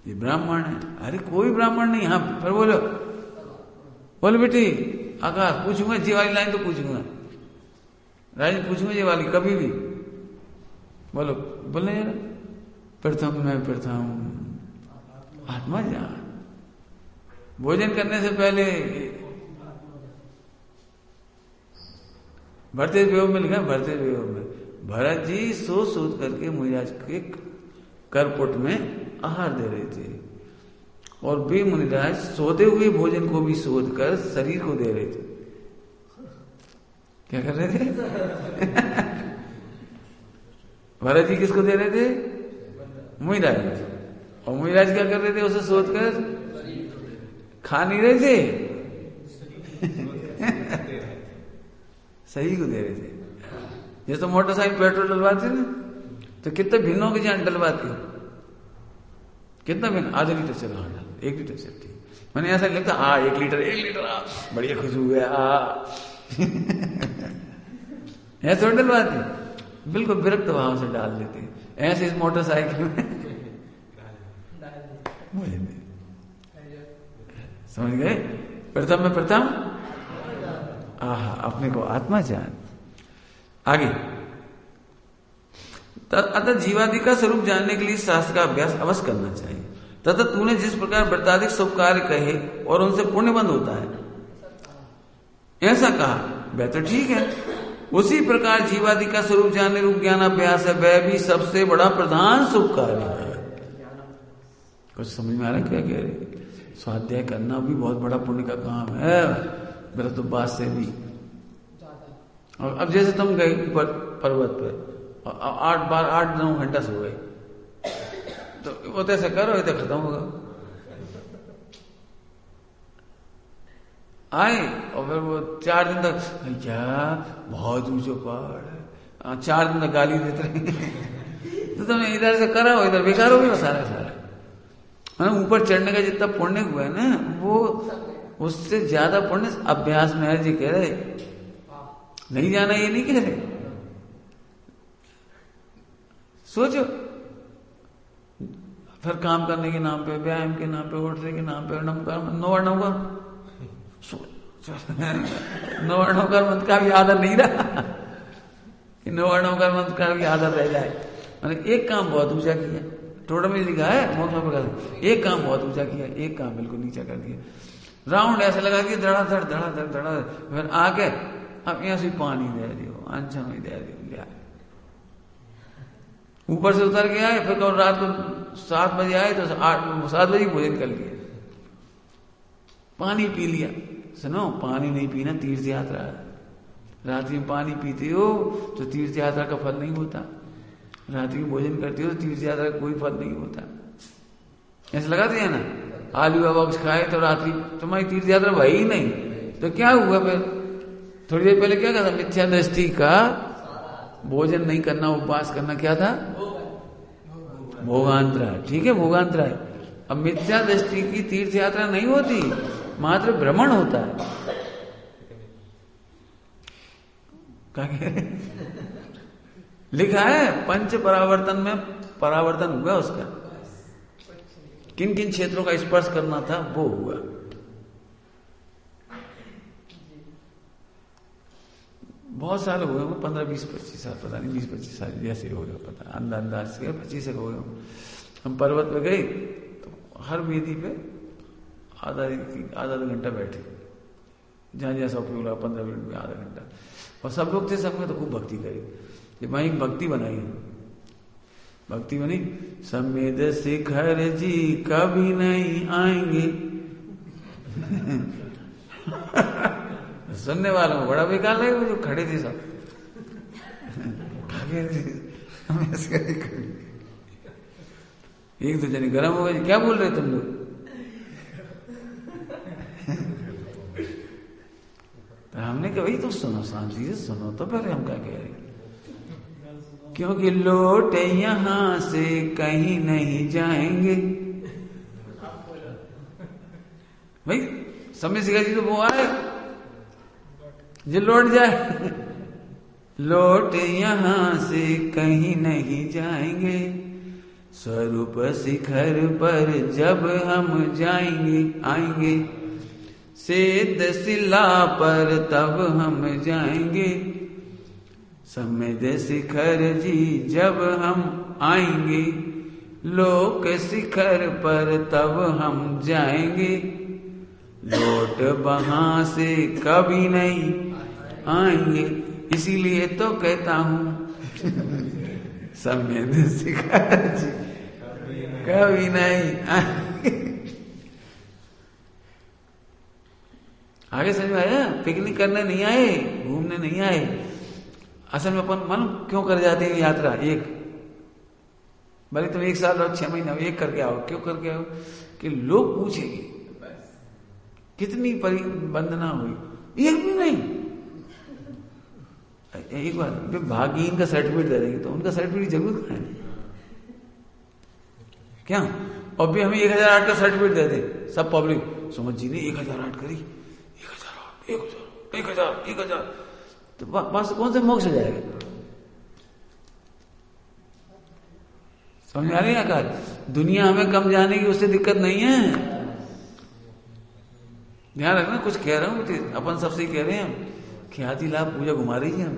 ये ब्राह्मण है। अरे कोई ब्राह्मण नहीं। हाँ फिर बोलो बेटी आकाश, पूछूंगा जी वाली लाइन तो पूछूंगा, राज पूछूंगा जी वाली कभी भी। बोलो, बोलने जरा। प्रथम में प्रथम आत्मा जान। भोजन करने से पहले भरते वियोग में लिखा, भरते वियोग में भरत जी सोच करके मुनिराज के करपुट में आहार दे रहे थे, और वे मुनिराज सोते हुए भोजन को भी सोच कर शरीर को दे रहे थे। क्या कर रहे थे? भरत जी किसको दे रहे थे? मुनिराज। और मुनिराज क्या कर रहे थे? उसे सोचकर खा नहीं रहे थे, सही को दे रहे थे। जैसे तो मोटरसाइकिल पेट्रोल डलवाते ना, तो कितने भिन्नों की जान डलवाती हो? कितना भिन्न? आधा लीटर चला, 1 लीटर चलती। मैंने ऐसा लगता 1 लीटर बढ़िया खुशबू है ऐसा डलवाती, बिल्कुल विरक्त भाव से डाल देते। ऐसे इस मोटरसाइकिल में समझ गए? प्रथम में प्रथम अपने को आत्मा जान। आगे, अतः जीवादि का स्वरूप जानने के लिए शास्त्र का अभ्यास अवश्य करना चाहिए। तथा तूने जिस प्रकार व्रताधिक शुभ कार्य कहे और उनसे पुण्यबंध होता है ऐसा कहा, वह तो ठीक है, उसी प्रकार जीवादि का स्वरूप जानने रूप ज्ञानाभ्यास है, वह भी सबसे बड़ा प्रधान सुख कार्य है। कुछ समझ में आ रहा है क्या कह रहे? स्वाध्याय करना भी बहुत बड़ा पुण्य का काम है, मेरा तो बात से भी। और अब जैसे तुम गए पर्वत पे 8-9 घंटा सो गए, तो वो तो ऐसा करो, ये तो खत्म होगा। आए और फिर वो 4 दिन तक भैया बहुत ऊंचो पहाड़ है, 4 दिन तक गाली देते रहे तो तुमने इधर से करा हो, इधर बेकार हो गया सारा सारा। ऊपर चढ़ने का जितना पुण्य हुआ है ना, वो उससे ज्यादा पुण्य अभ्यास में है। जी कह रहे नहीं जाना, ये नहीं कह रहे। सोचो, फिर काम करने के नाम पे, व्यायाम के नाम पे, उठने के नाम पे नवकर मंत्र का भी आदर नहीं रहा कि नवकर मंत्र का भी आदर रह जाए। मतलब एक काम बहुत ऊंचा किया, टोटल में लिखा है मोक्ष प्रकार, एक काम बहुत ऊंचा किया, एक काम बिल्कुल नीचा कर दिया। राउंड ऐसे लगा दिया, धड़ा फिर आके अब यहाँ से पानी दे दियो, अनशन दे दियो, लिया ऊपर से उतर के आए। फिर कल रात को 7 बजे आए तो 7 बजे भोजन कर लिया, पानी पी लिया। सुनो, पानी नहीं पीना तीर्थ यात्रा है। रात्रि में पानी पीते हो तो तीर्थ यात्रा का फल नहीं होता, रात्रि में भोजन करते हो तो तीर्थ यात्रा का कोई फल नहीं होता। ऐसा लगा दिया ना, आलू अवक्ष खाए तो रात्रि तुम्हारी तीर्थ यात्रा भाई ही नहीं, तो क्या हुआ? फिर थोड़ी देर पहले क्या कहा? मिथ्या दृष्टि का भोजन नहीं करना, उपवास करना क्या था? भोगांतरा। ठीक है, भोगांतरा है। अब मिथ्या दृष्टि की तीर्थ यात्रा नहीं होती, मात्र भ्रमण होता है। क्या कह रहे? लिखा है पंच परावर्तन में परावर्तन हुआ उसका, किन किन क्षेत्रों का स्पर्श करना था वो हुआ। बहुत साल हो गए, 15-20-25 साल, पता नहीं 20-25 साल जैसे हो गया, पता अंदाज से 25 हो गए। हम पर्वत पे गए तो हर वेदी पे आधा घंटा बैठे, जहां जैसा उपयोग लगा 15 मिनट में आधा घंटा, और सब लोग थे, सबने तो खूब भक्ति करी। वहीं भक्ति बनाई, भक्ति बनी। समेद शिखर जी कभी नहीं आएंगे सुनने वालों को बड़ा बेकार लगे, वो जो खड़े थे सब एक दो जने गर्म हो गए, क्या बोल रहे तुम लोग? तो हमने कहा भाई तुम सुनो, शांति से सुनो तो पहले हम क्या कह रहे हैं। क्योंकि लौट यहां से कहीं नहीं जाएंगे भाई। समय शिखर जी तो वो आए जो लौट जाए, लौट यहां से कहीं नहीं जाएंगे, स्वरूप शिखर पर जब हम जाएंगे आएंगे, सेद शिला पर तब हम जाएंगे, समेद शिखर जी जब हम आएंगे, लोक शिखर पर तब हम जाएंगे, लौट वहां से कभी नहीं आएंगे। इसीलिए तो कहता हूं समेद शिखर जी कभी नहीं आएंगे। आगे समझ में आया? पिकनिक करने नहीं आए, घूमने नहीं आए। असल में अपन मालूम क्यों कर जाते हैं यात्रा? एक भले तुम 1 साल और 6 महीने एक करके आओ, क्यों करके आओ? कि लोग पूछेंगे कितनी वंदना हुई, एक भी नहीं। एक बार भाग्यहीन का सर्टिफिकेट दे देंगे तो उनका सर्टिफिकेट जरूर खाएं क्या? और भी हमें 1008 का सर्टिफिकेट दे दे सब पब्लिक, सुमन जी ने 1008 करी, 1000 तो बस कौन से मोक्ष हो जाएगा? समझ में आ रही है क्या? दुनिया हमें कम जाने की उससे दिक्कत नहीं है। ध्यान रखना, कुछ कह रहा हूं अपन सबसे कह रहे हैं, ख्याति लाभ पूजा घुमा रही है हम।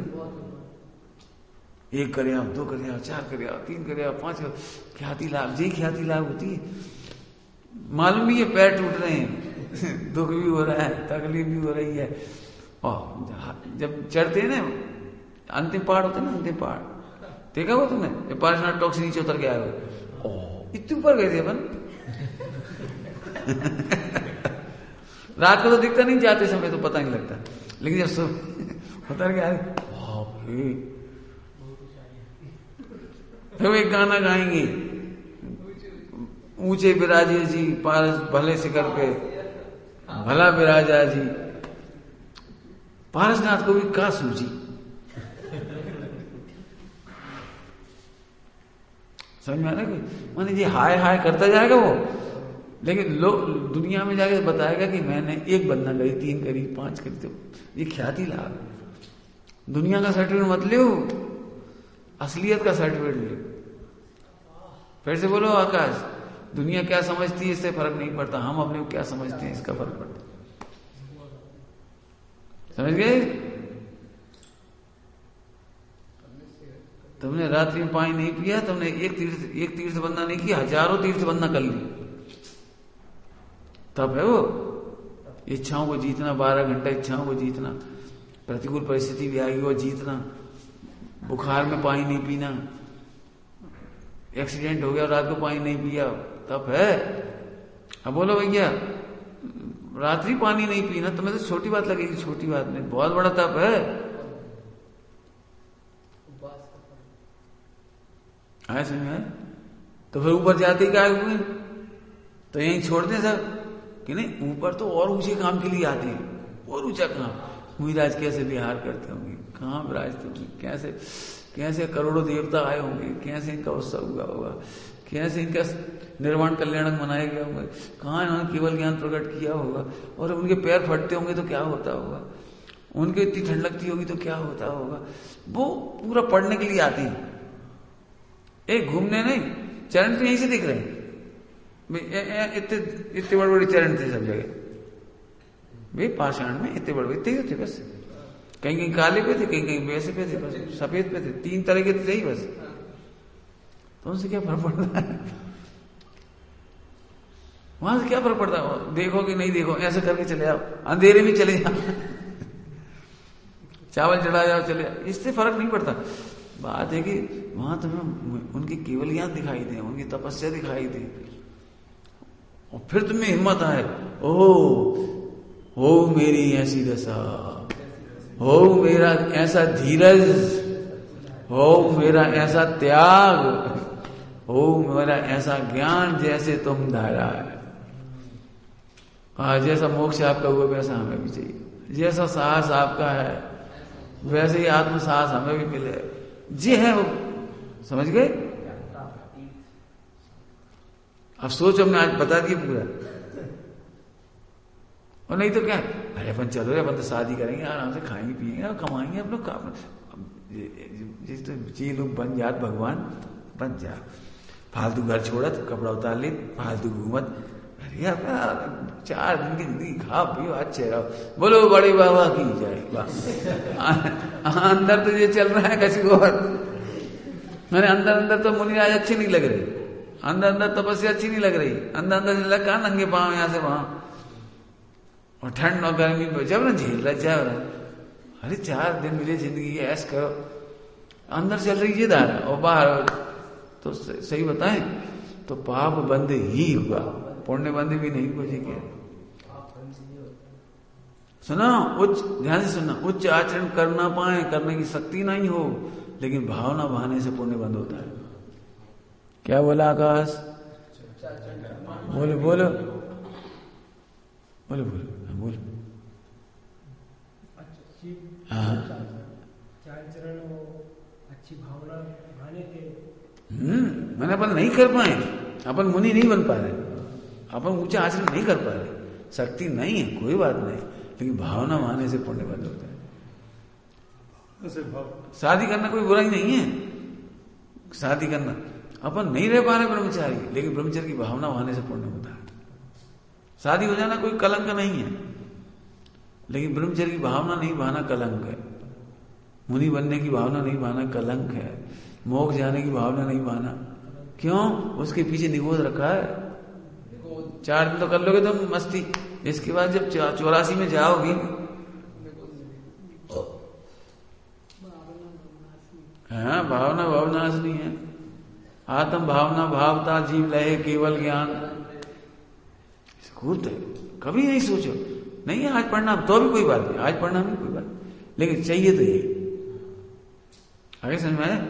1 करे आप, 2 करे आप, 4 करे आप, 3 करे आप, 5 करे, ख्याति लाभ जी ख्याति लाभ होती है। मालूम भी है पैर टूट रहे हैं दुख भी हो रहा है, तकलीफ भी हो रही है, और जब चढ़ते हैं ना अंतिम पहाड़ होते ना, अंतिम पहाड़ देखा वो तुमने? ये पार्श्वनाथ टॉक से नीचे उतर के आए हो, ओह इतने ऊपर गए थे अपन। रात को तो दिखता नहीं, जाते समय तो पता नहीं लगता, लेकिन जब सुबह उतर के आए, बाप रे। फिर एक गाना गाएंगे, ऊंचे विराजे जी पारस भले शिखर पे भला विराजा जी। पारसनाथ को भी का सूझी, समझ में आ रहा है? माने जी हाय हाय करता जाएगा वो, लेकिन लोग दुनिया में जाके बताएगा कि मैंने 1 बंदा करी, 3 करी, 5 करी, तो ये ख्याति लाभ। दुनिया का सर्टिफिकेट मत लो, असलियत का सर्टिफिकेट लो। फिर से बोलो आकाश, दुनिया क्या समझती है इससे फर्क नहीं पड़ता, हम अपने को क्या समझते हैं इसका फर्क पड़ता। समझ गए? तुमने रात्रि में पानी नहीं पिया, तुमने एक तीर्थ बंदा नहीं किया, हजारों तीर्थ बंदा कर ली, तब है वो इच्छाओं को जीतना। 12 घंटा इच्छाओं को जीतना, प्रतिकूल परिस्थिति भी आएगी वो जीतना, बुखार में पानी नहीं पीना, एक्सीडेंट हो गया रात को पानी नहीं पिया, तब है। अब बोलो भैया रात्रि पानी नहीं पीना तुम्हें तो छोटी बात लगेगी, छोटी बात नहीं, बहुत बड़ा तप है। आए समझ में? तो फिर ऊपर जाते क्या हुए, तो यहीं छोड़ दे सब कि नहीं, ऊपर तो और ऊंचे काम के लिए आते हैं, और ऊंचा काम। मुहिराज कैसे विहार करते होंगे, कहाँ विराजते होंगे, कैसे कैसे करोड़ों देवता आए होंगे, कैसे इनका उत्सव हुआ होगा, कैसे इनका निर्वाण कल्याणक मनाया गया होगा, कहाँ इन्होंने केवल ज्ञान प्रकट किया होगा, और उनके पैर फटते होंगे तो क्या होता होगा, उनके इतनी ठंड लगती होगी तो क्या होता होगा। वो पूरा पढ़ने के लिए आते हैं, एक घूमने नहीं। चरण तो यहीं से दिख रहे हैं, इतने बड़े बड़े चरण थे सब जगह, वे पाषाण में इतने बड़े इतने ही थे बस, कहीं कहीं काले पे थे, कहीं कहीं वैसे पे थे, बस सफेद पे थे, 3 तरह के थे ही बस। तो उनसे क्या फर्क पड़ता है, वहां से क्या फर्क पड़ता है, देखो कि नहीं देखो, ऐसे करके चले जाओ, अंधेरे में चले जाओ, चावल चढ़ा जाओ चले जाओ, इससे फर्क नहीं पड़ता। बात है कि वहां तुम्हें उनकी केवल ज्ञान दिखाई दे, उनकी तपस्या दिखाई दे, और फिर तुम्हें हिम्मत आए, हो मेरी ऐसी दशा, हो मेरा ऐसा धीरज, हो मेरा ऐसा त्याग, हो मेरा ऐसा ज्ञान जैसे तुम धारा है। जैसा मोक्ष आपका हुआ वैसा हमें भी चाहिए, जैसा साहस आपका है वैसे ही आत्म साहस हमें भी मिले, जी है वो। समझ गए? अब सोच, हमने आज बता दिया पूरा, और नहीं तो क्या, अरे अपन चलो रे, अपन तो शादी करेंगे, आराम से खाएंगे पिएंगे और कमाएंगे, हम लोग ये लोग बन जात भगवान, बन जा, फालतू घर छोड़त, कपड़ा उतार ले, फालतू घूमत, अरे अपना 4 दिन की जिंदगी खा पियो, अच्छे रहो, बोलो बड़े बाबा की जय। अंदर तो ये चल रहा है किसी को, मैंने अंदर तो मुनिराज अच्छी नहीं लग रही, अंदर तपस्या अच्छी नहीं लग रही, अंदर से लगा नंगे पांव यहां से वहां, और ठंड और गर्मी जब ना झेल रहा जा रहा। अरे 4 दिन मिले जिंदगी, ऐश करो, अंदर चल रही है धारा और बाहर तो सही बताएं तो पाप बंद ही हुआ, पुण्य बंद भी नहीं बचेंगे। सुना, उच्च ध्यान से सुनना, उच्च आचरण करना पाए, करने की शक्ति नहीं हो, लेकिन भावना बहाने से पुण्य बंद होता है। क्या बोला आकाश? बोलो बोलो बोलो बोलो बोलो। हाँ, अच्छी भावना बहाने थे। मैंने अपन नहीं कर पाए, अपन मुनि नहीं बन पा रहे, अपन ऊंचा आचरण नहीं कर पा रहे, शक्ति नहीं है कोई बात नहीं, लेकिन भावना माने से पुण्य बंद होता है। शादी करना कोई बुराई नहीं है, शादी करना, अपन नहीं रह पा रहे ब्रह्मचारी, लेकिन ब्रह्मचर्य की भावना माने से पुण्य होता है। शादी हो जाना कोई कलंक नहीं है, लेकिन ब्रह्मचर्य की भावना नहीं बहाना कलंक है, मुनि बनने की भावना नहीं बहाना कलंक है, मोक्ष जाने की भावना नहीं बहाना। क्यों? उसके पीछे निगोद रखा है। 4 दिन तो कर लोगे तुम मस्ती, इसके बाद जब 84 में जाओगी हाँ, भावना भावनाशनी है। आत्म भावना भावता जीव लहे केवल ज्ञान। खूब है, कभी नहीं सोचो नहीं आज पढ़ना तो भी कोई बात नहीं, आज पढ़ना भी कोई बात नहीं, लेकिन चाहिए तो ये। आगे समझ में आया?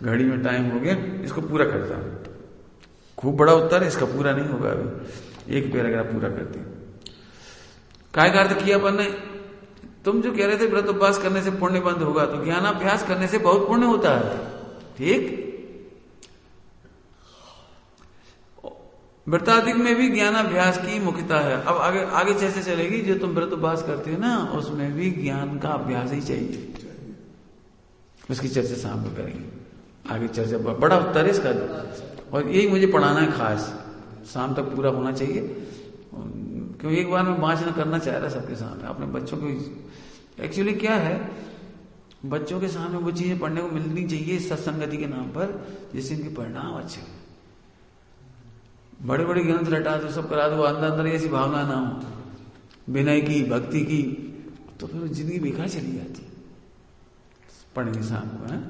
घड़ी में टाइम हो गया, इसको पूरा करता हूं। खूब बड़ा उत्तर है, इसका पूरा नहीं होगा अभी, एक पैराग्राफ पूरा करते हैं। काय का अर्थ किया अपन ने? तुम जो कह रहे थे व्रत उपवास करने से पुण्य बंद होगा, तो ज्ञानाभ्यास करने से बहुत पुण्य होता है। ठीक, व्रताधिक में भी ज्ञानाभ्यास की मुख्यता है। अब आगे आगे चर्चा चलेगी, जो तुम व्रत उपवास करते हो ना, उसमें भी ज्ञान का अभ्यास ही चाहिए। उसकी चर्चा शाम को करेंगे, आगे चर्चा बड़ा उत्तर है इसका, और यही मुझे पढ़ाना है खास, शाम तक पूरा होना चाहिए। क्योंकि एक बार मैं वाचन करना चाह रहा सबके सामने, अपने बच्चों को। एक्चुअली क्या है, बच्चों के सामने वो चीजें पढ़ने को मिलनी चाहिए सत्संगति के नाम पर, जिससे इनके परिणाम अच्छे हो। बड़े बड़े ग्रंथ रटा दो, सब करा दो, अंदर अंदर ऐसी भावना ना हो विनय की, भक्ति की, तो फिर जिंदगी बेकार चली जाती। पढ़ेंगे शाम को, है।